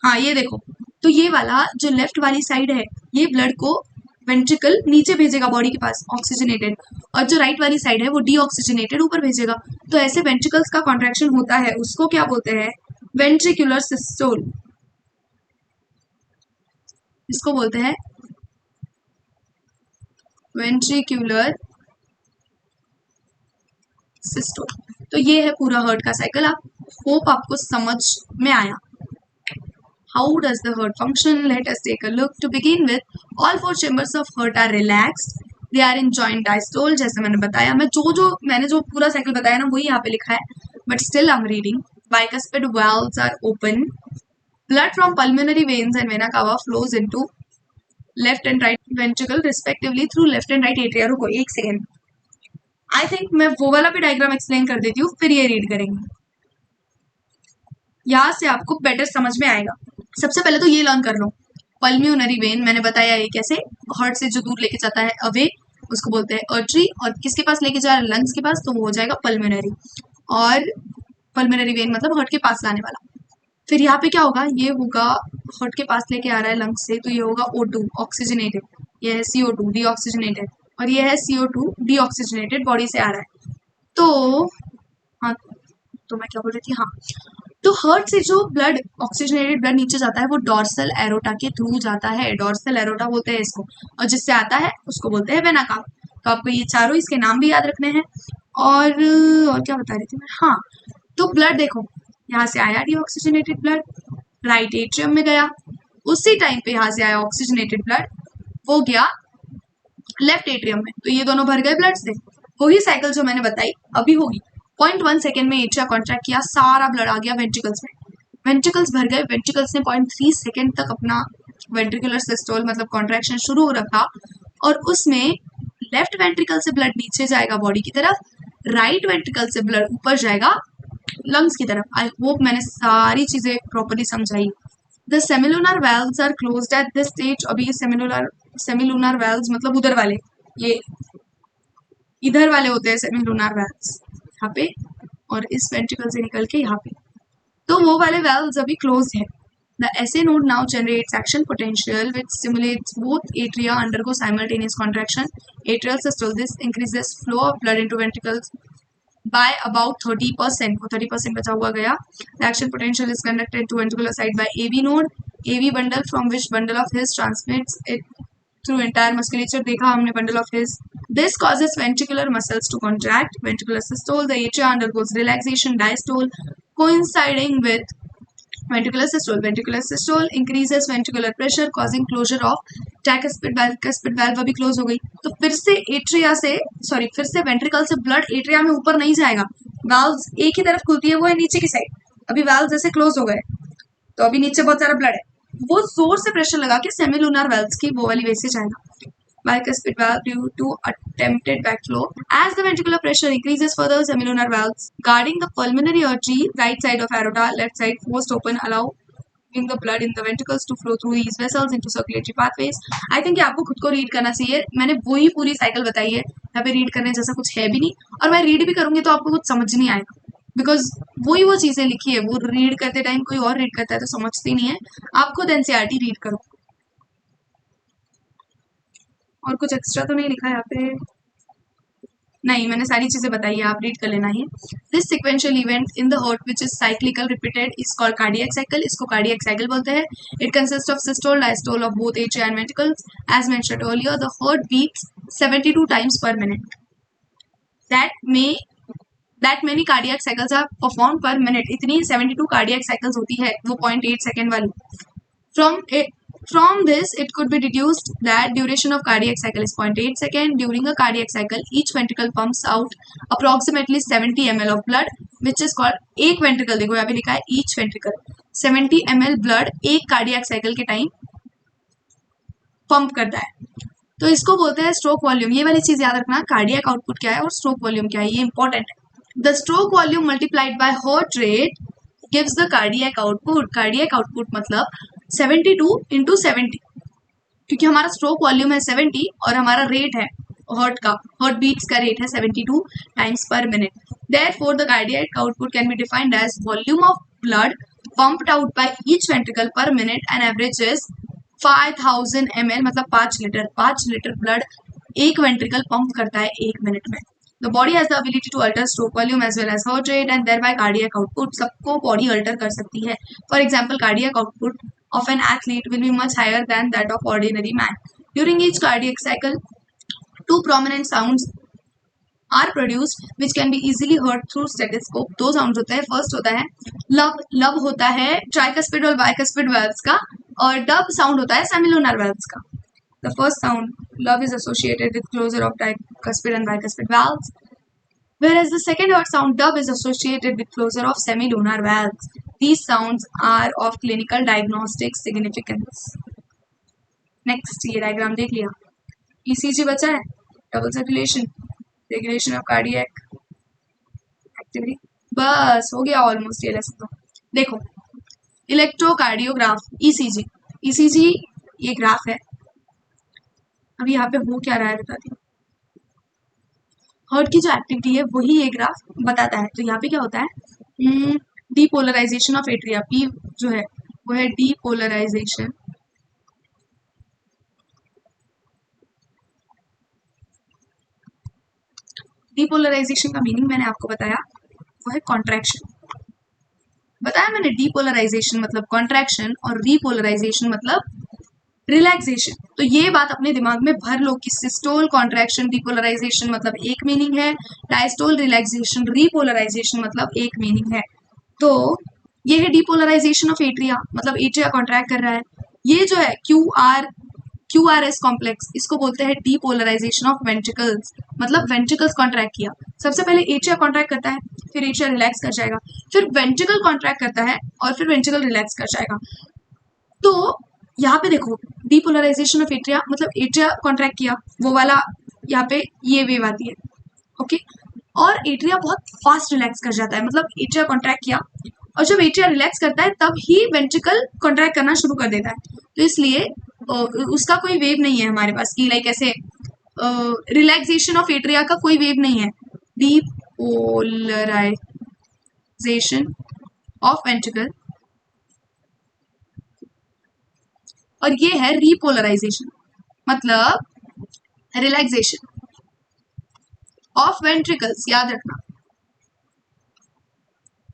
हाँ ये देखो. तो ये वाला जो लेफ्ट वाली साइड है, ये ब्लड को वेंट्रिकल नीचे भेजेगा बॉडी के पास ऑक्सीजनेटेड, और जो राइट वाली साइड है वो डीऑक्सीजनेटेड ऊपर भेजेगा. तो ऐसे वेंट्रिकल्स का कॉन्ट्रैक्शन होता है, उसको क्या बोलते हैं, वेंट्रिकुलर सिस्टोल. इसको बोलते हैं वेंट्रिकुलर सिस्टोल. तो ये है पूरा हर्ट का साइकिल. आप होप आपको समझ में आया. How does the heart function? Let us take a look. To begin with, all 4 chambers of heart are relaxed. They are in joint diastole. जैसे मैंने बताया, मैंने जो पूरा साइकिल बताया ना, वही यहाँ पे लिखा है. But still I'm reading. Bicuspid valves are open. Blood from pulmonary veins and vena cava flows into left and right ventricle respectively through left and right atria. रुको एक सेकेंड, आई थिंक मैं वो वाला भी डायग्राम एक्सप्लेन कर देती हूँ, फिर ये रीड करेंगे. यहाँ से आपको बेटर समझ में आएगा. सबसे पहले तो ये लर्न कर लो, पल्म्यूनरी वेन मैंने बताया ये कैसे, हार्ट से जो दूर लेके जाता है अवे उसको बोलते हैं अर्टरी, और किसके पास लेके जा रहा है लंग्स के पास, तो वो हो जाएगा पल्म्यूनरी। और पल्मोनरी वेन मतलब हार्ट के पास लाने वाला। फिर यहाँ पे क्या होगा, ये होगा हार्ट के पास लेके आ रहा है लंग्स से, तो ये होगा O2 ऑक्सीजनेटेड, ये है CO2 डीऑक्सीजनेटेड, और ये है CO2 डीऑक्सीजनेटेड बॉडी से आ रहा है। तो हाँ, तो मैं क्या बोल रही थी, हाँ, तो हार्ट से जो ब्लड ऑक्सीजनेटेड ब्लड नीचे जाता है वो डॉर्सल एरोटा के थ्रू जाता है, डॉर्सल एरोटा बोलते हैं इसको, और जिससे आता है उसको बोलते हैं वेना कावा। तो आपको ये चारों इसके नाम भी याद रखने हैं। और क्या बता रही थी मैं, हाँ, तो ब्लड देखो, यहाँ से आया डीऑक्सीजनेटेड ब्लड, राइट एट्रियम में गया, उसी टाइम पे यहाँ से आया ऑक्सीजनेटेड ब्लड, वो गया लेफ्ट एट्रियम में, तो ये दोनों भर गए ब्लड से। वही साइकिल जो मैंने बताई अभी होगी। 0.1 सेकेंड में एट्रिया कॉन्ट्रैक्ट किया, सारा ब्लड आ गया वेंट्रिकल्स में, वेंट्रिकल्स भर गए, वेंट्रिकल्स ने 0.3 सेकेंड तक अपना वेंट्रिकुलर सिस्टोल मतलब कॉन्ट्रैक्शन शुरू रखा, और उसमें लेफ्ट वेंट्रिकल से ब्लड नीचे जाएगा बॉडी की तरफ, राइट वेंट्रिकल से ब्लड ऊपर जाएगा लंग्स की तरफ। आई होप मैंने सारी चीजें प्रॉपर्ली समझाई। The semilunar valves are closed at this stage. अभी ये सेमिलुनर वेल्व्स मतलब उधर वाले, ये इधर वाले होते हैं सेमिलुनर वेल्व्स, यहाँ पे, और इस वेंट्रिकल से निकल के यहाँ पे, तो वो वाले वेल्व्स अभी क्लोज है। The SA node now generates action potential which stimulates both atria undergo simultaneous contraction. Atrial systole, this increases flow of blood into ventricles by about 30%. वो 30% बचा हुआ गया. The action potential is conducted to ventricular side by AV node. AV bundle from which bundle of His transmits it through entire musculature. देखा हमने bundle of His. This causes ventricular muscles to contract. Ventricular systole. The atria undergoes relaxation diastole coinciding with ventricular systole. Ventricular systole increases ventricular pressure causing closure of tricuspid valve. Cuspid valve अभी close हो गई, तो फिर से atria से फिर से ventricle से ब्लड एट्रिया में ऊपर नहीं जाएगा, वाल्व्स एक ही तरफ खुलती है, वो है नीचे की साइड। अभी वाल्व जैसे क्लोज हो गए, तो अभी नीचे बहुत सारा ब्लड है, वो जोर से प्रेशर लगा के सेमिलुनर वेल्व्स की वो वाली वे से जाएगा। Bicuspid valve due to attempted backflow. As the ventricular pressure increases further, semilunar valves guarding the pulmonary artery, right side of aorta, left side forced open, allowing the blood in the ventricles to flow through these vessels into circulatory pathways. I think ये आपको खुद को read करना चाहिए, मैंने वही पूरी cycle बताई है, यहाँ पे रीड करने जैसा कुछ है भी नहीं, और मैं रीड भी करूंगी तो आपको कुछ समझ नहीं आएगा, बिकॉज वही वो चीजें लिखी है, वो रीड करते टाइम कोई और रीड करता है तो समझती नहीं है। आप खुद एनसीईआरटी रीड करो, और कुछ एक्स्ट्रा तो नहीं लिखा है यहाँ पे, नहीं, मैंने सारी चीजें बताई है, आप रीड कर लेना ही। This sequential event in the heart which is cyclical repeated is called cardiac cycle, इसको कार्डियक साइकिल बोलते हैं। It consist of systole diastole of both atria and ventricles. As mentioned earlier, the heart beats 72 times per minute. That many cardiac cycles are perform per minute, इतनी 72 cardiac cycles होती है, वो 0.8 second वाली। From this, it could be deduced that duration of cardiac cycle is 0.8 second. During a cardiac cycle, each ventricle pumps out approximately 70 ml of blood, which is called एक ventricle, देखो यहाँ पे लिखा है each ventricle 70 ml blood एक cardiac cycle के time pump करता है, तो इसको बोलते हैं स्ट्रोक वॉल्यूम। ये वाली चीज याद रखना, कार्डियक आउटपुट क्या है और स्ट्रोक वॉल्यूम क्या है, ये इंपॉर्टेंट है। The stroke volume multiplied by heart rate gives the cardiac output. Cardiac output मतलब 72 इंटू 70, क्योंकि हमारा स्ट्रोक वॉल्यूम है 70 और हमारा रेट है हार्ट बीट्स का रेट है 72 times per minute. Therefore the cardiac output can be defined as volume of blood pumped out by each ventricle per minute and average is 5000 ml, मतलब 5 litre blood एक ventricle pump करता है 1 minute में। The body has the ability to alter stroke volume as well as heart rate and thereby cardiac output. सबको body alter कर सकती है। For example, cardiac output of an athlete will be much higher than that of ordinary man. During each cardiac cycle, two prominent sounds are produced which can be easily heard through stethoscope. दो sounds होते हैं, first होता है लब होता है tricuspid और bicuspid valves का, और dub sound होता है semilunar valves का। The first sound, love, is associated with closure of tricuspid and bicuspid valves, whereas the second word sound, dub, is associated with closure of semilunar valves. These sounds are of clinical diagnostic significance. Next, ये diagram देख लिया। ECG बचा है, double circulation, regulation of cardiac activity, बस हो गया almost ये lesson तो। देखो, इलेक्ट्रोकार्डियोग्राफ, ECG ये ग्राफ है। अभी यहाँ पे हो क्या रहा है बताती हूँ। हार्ट की जो एक्टिविटी है वही ये ग्राफ बताता है। तो यहाँ पे क्या होता है, डीपोलराइजेशन ऑफ एट्रिया, पी जो है वो है डीपोलराइजेशन डीपोलराइजेशन का मीनिंग मैंने आपको बताया, वो है कॉन्ट्रैक्शन। बताया मैंने डीपोलराइजेशन मतलब कॉन्ट्रैक्शन और रीपोलराइजेशन मतलब रिलैक्सेशन। तो ये बात अपने दिमाग में भर लो कि सिस्टोल कॉन्ट्रैक्शन डीपोलराइजेशन मतलब एक मीनिंग है, डायस्टोल रिलैक्सेशन रीपोलराइजेशन मतलब एक मीनिंग है। तो ये है डीपोलराइजेशन ऑफ एट्रिया, मतलब एट्रिया कॉन्ट्रैक्ट कर रहा है। ये जो है क्यू आर एस कॉम्प्लेक्स, इसको बोलते हैं डीपोलराइजेशन ऑफ वेंट्रिकल्स, मतलब वेंट्रिकल्स कॉन्ट्रैक्ट किया। सबसे पहले एट्रिया कॉन्ट्रैक्ट करता है, फिर एट्रिया रिलैक्स कर जाएगा, फिर वेंट्रिकल कॉन्ट्रैक्ट करता है और फिर वेंट्रिकल रिलैक्स कर जाएगा। तो यहाँ पे देखो डीपोलराइजेशन ऑफ एट्रिया मतलब एट्रिया कॉन्ट्रैक्ट किया, वो वाला यहाँ पे ये वेव आती है, ओके। और एट्रिया बहुत फास्ट रिलैक्स कर जाता है, मतलब एट्रिया कॉन्ट्रैक्ट किया और जब एट्रिया रिलैक्स करता है तब ही वेंट्रिकल कॉन्ट्रैक्ट करना शुरू कर देता है। तो इसलिए उसका कोई वेव नहीं है हमारे पास कि लाइक ऐसे रिलैक्सेशन ऑफ एट्रिया का कोई वेव नहीं है। डीपोलराइजेशन ऑफ वेंट्रिकल, और ये है रीपोलराइजेशन मतलब रिलैक्सेशन ऑफ वेंट्रिकल्स, याद रखना।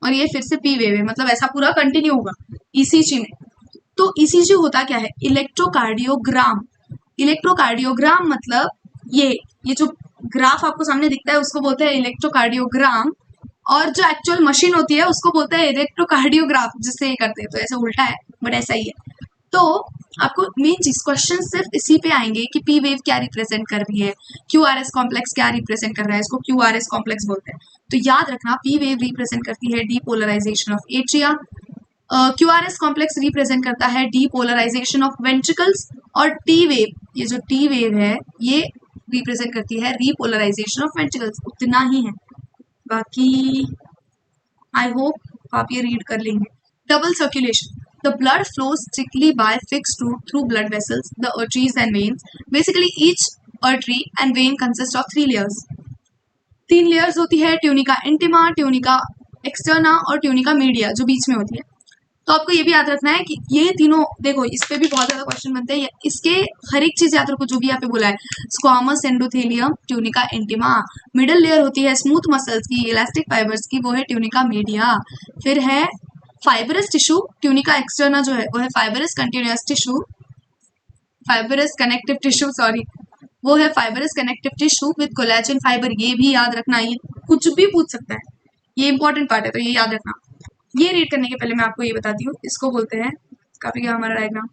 और ये फिर से पी वेव है, मतलब ऐसा पूरा कंटिन्यू होगा ईसीजी में। तो ईसीजी होता क्या है, इलेक्ट्रोकार्डियोग्राम। इलेक्ट्रोकार्डियोग्राम मतलब ये जो ग्राफ आपको सामने दिखता है उसको बोलते हैं इलेक्ट्रोकार्डियोग्राम, और जो एक्चुअल मशीन होती है उसको बोलते हैं इलेक्ट्रोकार्डियोग्राफ, जिससे ये करते हैं। तो ऐसा उल्टा है बट ऐसा ही है। तो आपको मेन चीज क्वेश्चन सिर्फ इसी पे आएंगे कि पी वेव क्या रिप्रेजेंट कर रही है, क्यू आर एस कॉम्प्लेक्स क्या रिप्रेजेंट कर रहा है, इसको क्यू आर एस कॉम्प्लेक्स बोलते हैं। तो याद रखना पी वेव रिप्रेजेंट करती है depolarisation of atria, Q R S complex represent करता है डीपोलराइजेशन ऑफ वेंट्रिकल्स, और टी वेव, ये जो टी वेव है ये रिप्रेजेंट करती है रीपोलराइजेशन ऑफ वेंट्रिकल्स। उतना ही है, बाकी आई होप आप ये रीड कर लेंगे। Double circulation. The blood flows strictly by fixed route through blood vessels, the arteries and veins. Basically, each artery and vein consists of 3 layers. 3 layers होती है, tunica intima, tunica externa और tunica media जो बीच में होती है। तो आपको ये भी याद रखना है कि ये तीनों, देखो इस पे भी बहुत ज्यादा क्वेश्चन बनते हैं, इसके हर एक चीज याद रखो जो भी यहाँ पे बोला है। Squamous endothelium, tunica intima, middle layer होती है स्मूथ मसल्स की, इलास्टिक फाइबर्स की, वो है ट्यूनिका मीडिया। फिर है फाइबरस टिश्यू, ट्यूनिका एक्सटर्ना जो है वो है fibrous continuous tissue, fibrous connective tissue sorry, वो है fibrous connective tissue with collagen fibre. ये भी याद रखना, ये कुछ भी पूछ सकता है, ये इंपॉर्टेंट पार्ट है तो ये याद रखना। ये रीड करने के पहले मैं आपको ये बताती हूँ, इसको बोलते हैं, काफी क्या हमारा डायग्राम,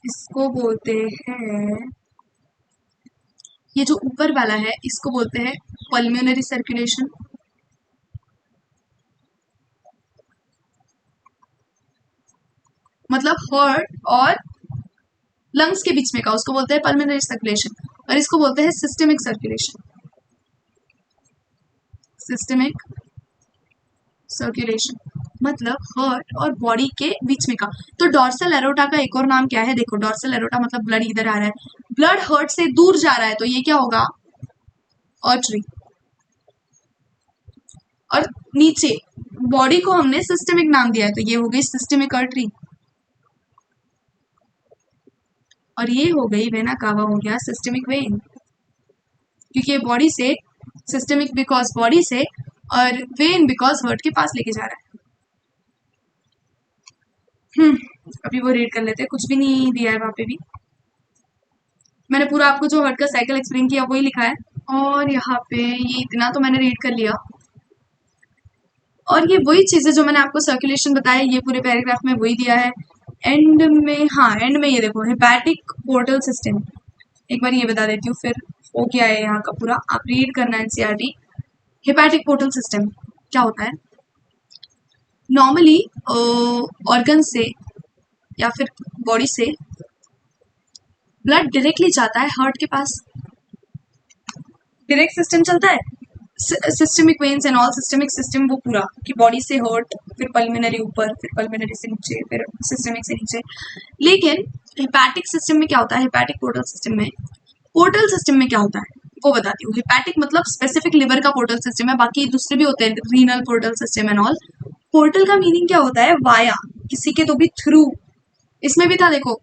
इसको बोलते हैं, ये जो ऊपर वाला है इसको बोलते हैं पल्मोनरी सर्कुलेशन, मतलब हार्ट और लंग्स के बीच में का, उसको बोलते हैं पल्मोनरी सर्कुलेशन। और इसको बोलते हैं सिस्टेमिक सर्कुलेशन, सिस्टेमिक सर्कुलेशन मतलब हार्ट और बॉडी के बीच में का। तो डॉर्सल एरोटा का एक और नाम क्या है, देखो डॉर्सल एरोटा मतलब ब्लड इधर आ रहा है, ब्लड हार्ट से दूर जा रहा है तो ये क्या होगा, आर्टरी। और नीचे बॉडी को हमने सिस्टेमिक नाम दिया है तो ये हो गई सिस्टेमिक आर्टरी, और ये हो गई वेना कावा, हो गया सिस्टेमिक वेन, क्योंकि ये बॉडी से, सिस्टेमिक बिकॉज बॉडी से, और वेन बिकॉज हार्ट के पास लेके जा रहा है। अभी वो रीड कर लेते हैं, कुछ भी नहीं दिया है वहां पे भी, मैंने पूरा आपको जो हार्ट का साइकिल एक्सप्लेन किया वही लिखा है। और यहाँ पे ये इतना तो मैंने रीड कर लिया, और ये वही चीजें जो मैंने आपको सर्कुलेशन बताया ये पूरे पैराग्राफ में वही दिया है। एंड में, हाँ एंड में ये देखो हेपेटिक पोर्टल सिस्टम, एक बार ये बता देती हूँ फिर वो क्या है यहाँ का पूरा आप रीड करना एनसीईआरटी। हेपेटिक पोर्टल सिस्टम क्या होता है, नॉर्मली ऑर्गन से या फिर बॉडी से ब्लड डायरेक्टली जाता है हार्ट के पास, डायरेक्ट सिस्टम चलता है, systemic veins and all systemic system वो पूरा कि बॉडी से हार्ट, फिर पल्मोनरी ऊपर, फिर पल्मोनरी से नीचे, फिर सिस्टेमिक से नीचे। लेकिन हिपैटिक सिस्टम में क्या होता है, हिपैटिक पोर्टल सिस्टम में, पोर्टल सिस्टम में क्या होता है वो बताती हूँ। हिपैटिक मतलब स्पेसिफिक लिवर का पोर्टल सिस्टम है, बाकी दूसरे भी होते हैं, renal portal system and all. Portal का मीनिंग क्या होता है, वाया, किसी के तो भी थ्रू। इसमें भी था देखो,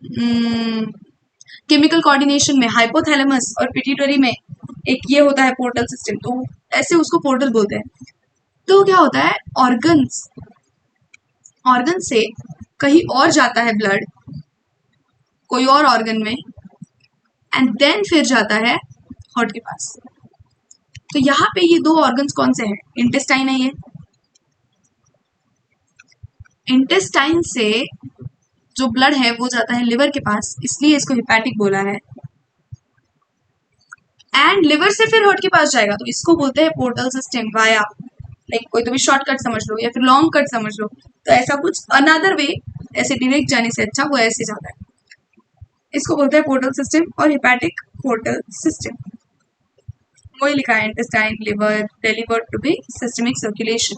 केमिकल कोऑर्डिनेशन में हाइपोथैलेमस और पिट्यूटरी में एक ये होता है पोर्टल सिस्टम, तो ऐसे उसको पोर्टल बोलते हैं। तो क्या होता है, ऑर्गन्स, ऑर्गन से कहीं और जाता है ब्लड कोई और ऑर्गन में, एंड देन फिर जाता है हार्ट के पास। तो यहाँ पे ये दो ऑर्गन्स कौन से हैं, इंटेस्टाइन है ये, इंटेस्टाइन से जो ब्लड है वो जाता है लिवर के पास, इसलिए इसको हिपैटिक बोला है, एंड लिवर से फिर हार्ट के पास जाएगा, तो इसको बोलते हैं पोर्टल सिस्टम वाया। लाइक कोई तो भी शॉर्टकट समझ लो या फिर लॉन्ग कट समझ लो, तो ऐसा कुछ अनदर वे, ऐसे डायरेक्ट जाने से अच्छा वो ऐसे जाता है, इसको बोलते हैं पोर्टल सिस्टम और हिपैटिक पोर्टल सिस्टम। वही लिखा है, intestine liver delivered to be systemic circulation.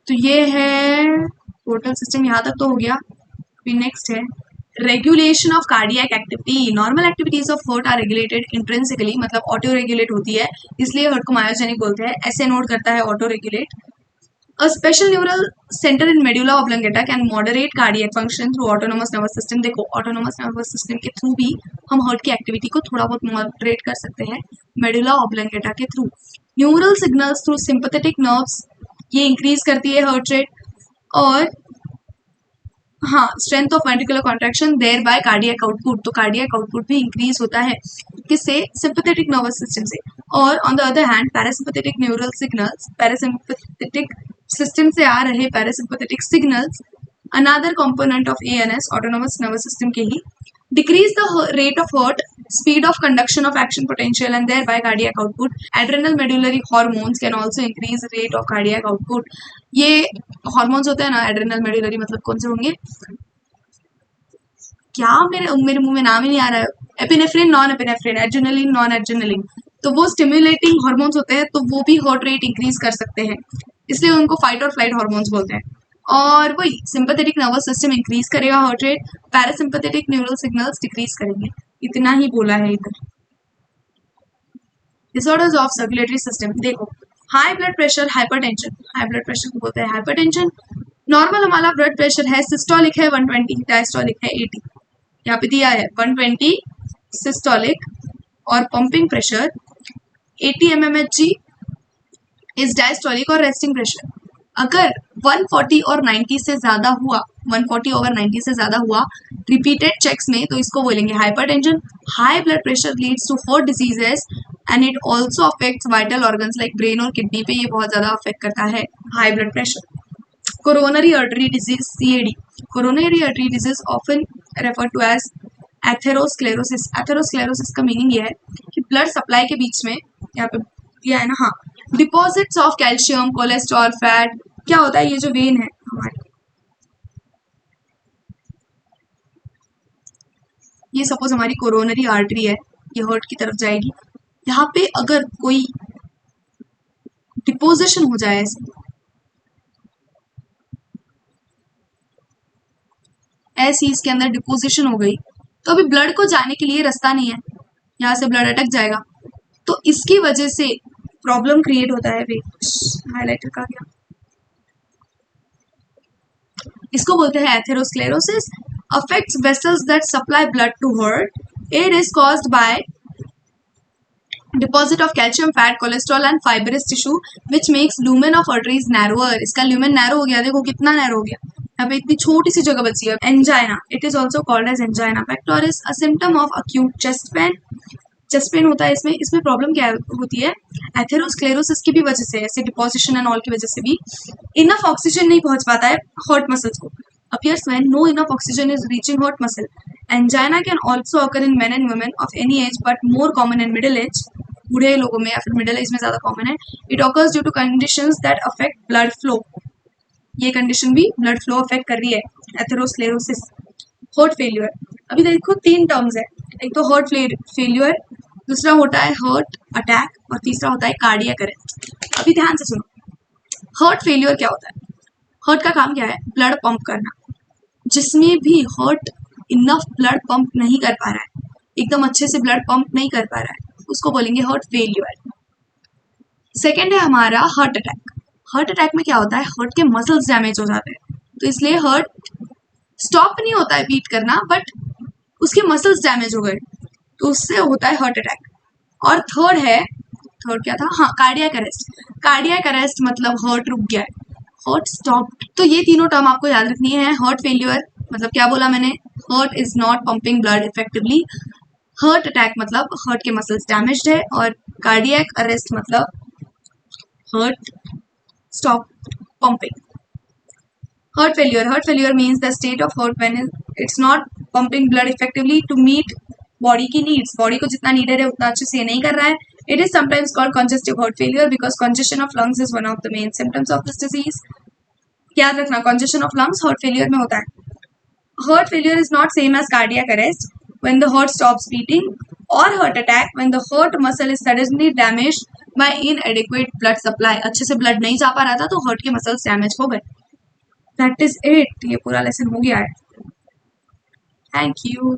तो ये है पोर्टल सिस्टम, यहाँ तक तो हो गया। फिर नेक्स्ट है regulation of cardiac activity. Normal activities of heart are regulated intrinsically, मतलब ऑटो रेगुलेट होती है, इसलिए हार्ट को मायोजेनिक बोलते हैं, ऐसे नोट करता है auto regulate. A special neural center in medulla oblongata can moderate cardiac function through autonomous nervous system। देखो autonomous nervous system के थ्रू भी हम हार्ट की एक्टिविटी को थोड़ा बहुत मॉडरेट कर सकते हैं, मेडुला ऑब्लोंगेटा के through. Neural signals through sympathetic nerves, ये इंक्रीज करती है हार्ट रेट, और हाँ strength of ventricular contraction thereby cardiac output, तो कार्डियक आउटपुट भी इंक्रीज होता है किससे, सिंपैथेटिक नर्वस सिस्टम से। और on the other hand parasympathetic neural signals, parasympathetic system से आ रहे parasympathetic signals, another component of ANS autonomous nervous system के ही, decrease the rate of heart, speed of conduction of action potential and thereby cardiac output। adrenal medullary hormones can also increase rate of cardiac output। ये hormones होते हैं ना adrenal medullary, मतलब कौन से होंगे, क्या मेरे मेरे मुंह में नाम ही नहीं आ रहा है, epinephrine, non epinephrine, adrenaline, non adrenaline, तो वो स्टिमुलेटिंग हार्मोन्स होते हैं, तो वो भी हार्ट रेट इंक्रीज कर सकते हैं, इसलिए उनको फाइट और फ्लाइट हार्मोन्स बोलते हैं। और वही सिंपैथेटिक नर्वस सिस्टम इंक्रीज करेगा heart rate, parasympathetic neural signals decrease करेंगे, इतना ही बोला है इधर। डिसऑर्डर्स ऑफ सर्कुलेटरी सिस्टम, देखो high blood pressure, hypertension, high blood pressure को बोलते हैं हाइपरटेंशन। नॉर्मल हमारा ब्लड प्रेशर है, सिस्टोलिक है 120, डायस्टोलिक है 80, यहाँ पे दिया है 120 सिस्टोलिक, और pumping pressure 80 mmHg is diastolic और रेस्टिंग प्रेशर। अगर 140 और 90 से ज्यादा हुआ, 140 ओवर 90 से ज्यादा हुआ रिपीटेड चेक्स में, तो इसको बोलेंगे hypertension. High blood pressure leads to heart diseases and it also affects vital organs like brain और किडनी पे, ये बहुत ज्यादा अफेक्ट करता है high blood pressure. Coronary artery disease, CAD, coronary artery disease often refer to as atherosclerosis. Atherosclerosis का meaning ये है कि ब्लड सप्लाई के बीच में, यहाँ पे दिया है ना, हाँ, deposits of calcium, cholesterol, fat, क्या होता है, ये जो वेन है हमारी, ये सपोज हमारी कोरोनरी आर्टरी है, ये हार्ट की तरफ जाएगी, यहाँ पे अगर कोई डिपोजिशन हो जाए, ऐसी इसके अंदर डिपोजिशन हो गई, तो अभी ब्लड को जाने के लिए रास्ता नहीं है, यहाँ से ब्लड अटक जाएगा, तो इसकी वजह से प्रॉब्लम क्रिएट होता है। हाइलाइटर का क्या, इसको बोलते हैं atherosclerosis. Affects vessels that supply blood to heart. It is caused by deposit of calcium, fat, cholesterol and fibrous tissue which makes lumen of arteries narrower. इसका लूमेन नैरो हो गया, देखो कितना नैरो हो गया, यहाँ पे इतनी छोटी सी जगह बची है। Angina, it is also called as angina pectoris, a symptom of acute chest pain. Chest pain होता है इसमें, इसमें प्रॉब्लम क्या होती है, एथेरोस्क्लेरोसिस की भी वजह से, ऐसे डिपोजिशन एंड ऑल की वजह से भी इनफ ऑक्सीजन नहीं पहुंच पाता है हार्ट मसल्स को। appears when no enough oxygen is reaching heart muscle. Angina can also occur in men and women of any age but more common in middle age, बूढ़े लोगों में या फिर मिडिल एज में ज़्यादा कॉमन है। It occurs due to conditions that affect blood flow, ये condition भी ब्लड फ्लो अफेक्ट कर रही है। एथेरोस्क्लेरोसिस, हार्ट फेल्यूर, अभी देखो तीन टर्म्स है, एक तो हार्ट फेल्यूर, दूसरा होता है हार्ट अटैक, और तीसरा होता है कार्डियक अरेस्ट। अभी ध्यान से सुनो, हार्ट फेल्यूर क्या होता है, हार्ट का काम क्या है, ब्लड पंप करना। जिसमें भी हार्ट इनफ ब्लड पंप नहीं कर पा रहा है, एकदम अच्छे से ब्लड पंप नहीं कर पा रहा है, उसको बोलेंगे हार्ट फेल्यूर। सेकेंड है हमारा हार्ट अटैक। हार्ट अटैक में क्या होता है, हार्ट के मसल्स डैमेज हो जाते हैं, तो इसलिए हार्ट स्टॉप नहीं होता है बीट करना, बट उसके मसल्स डैमेज हो गए, तो उससे होता है हार्ट अटैक। और थर्ड है, थर्ड क्या था, हाँ, कार्डियक अरेस्ट। कार्डियक अरेस्ट मतलब हार्ट रुक गया है, हार्ट स्टॉप। तो ये तीनों टर्म आपको याद रखनी है। हार्ट फेल्यूर मतलब क्या बोला मैंने, heart is not pumping blood effectively. Heart attack मतलब हार्ट के मसल्स डैमेज्ड है, और कार्डियक अरेस्ट मतलब heart stop pumping. Heart failure means the state of heart when it's not pumping blood effectively to meet body की needs, body को जितना needed है उतना अच्छे से ये नहीं कर रहा है. It is sometimes called congestive heart failure because congestion of lungs is one of the main symptoms of this disease. याद रखना, congestion of lungs heart failure में होता है. Heart failure is not same as cardiac arrest when the heart stops beating, or heart attack when the heart muscle is suddenly damaged by inadequate blood supply. अच्छे से blood नहीं जा पा रहा था तो heart के muscles damage हो गए. That is it. ये पूरा lesson हो गया है. Thank you.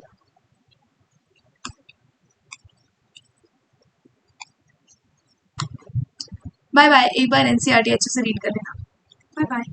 Bye bye. एक बार NCERT अच्छे से रीड कर लेना. Bye bye.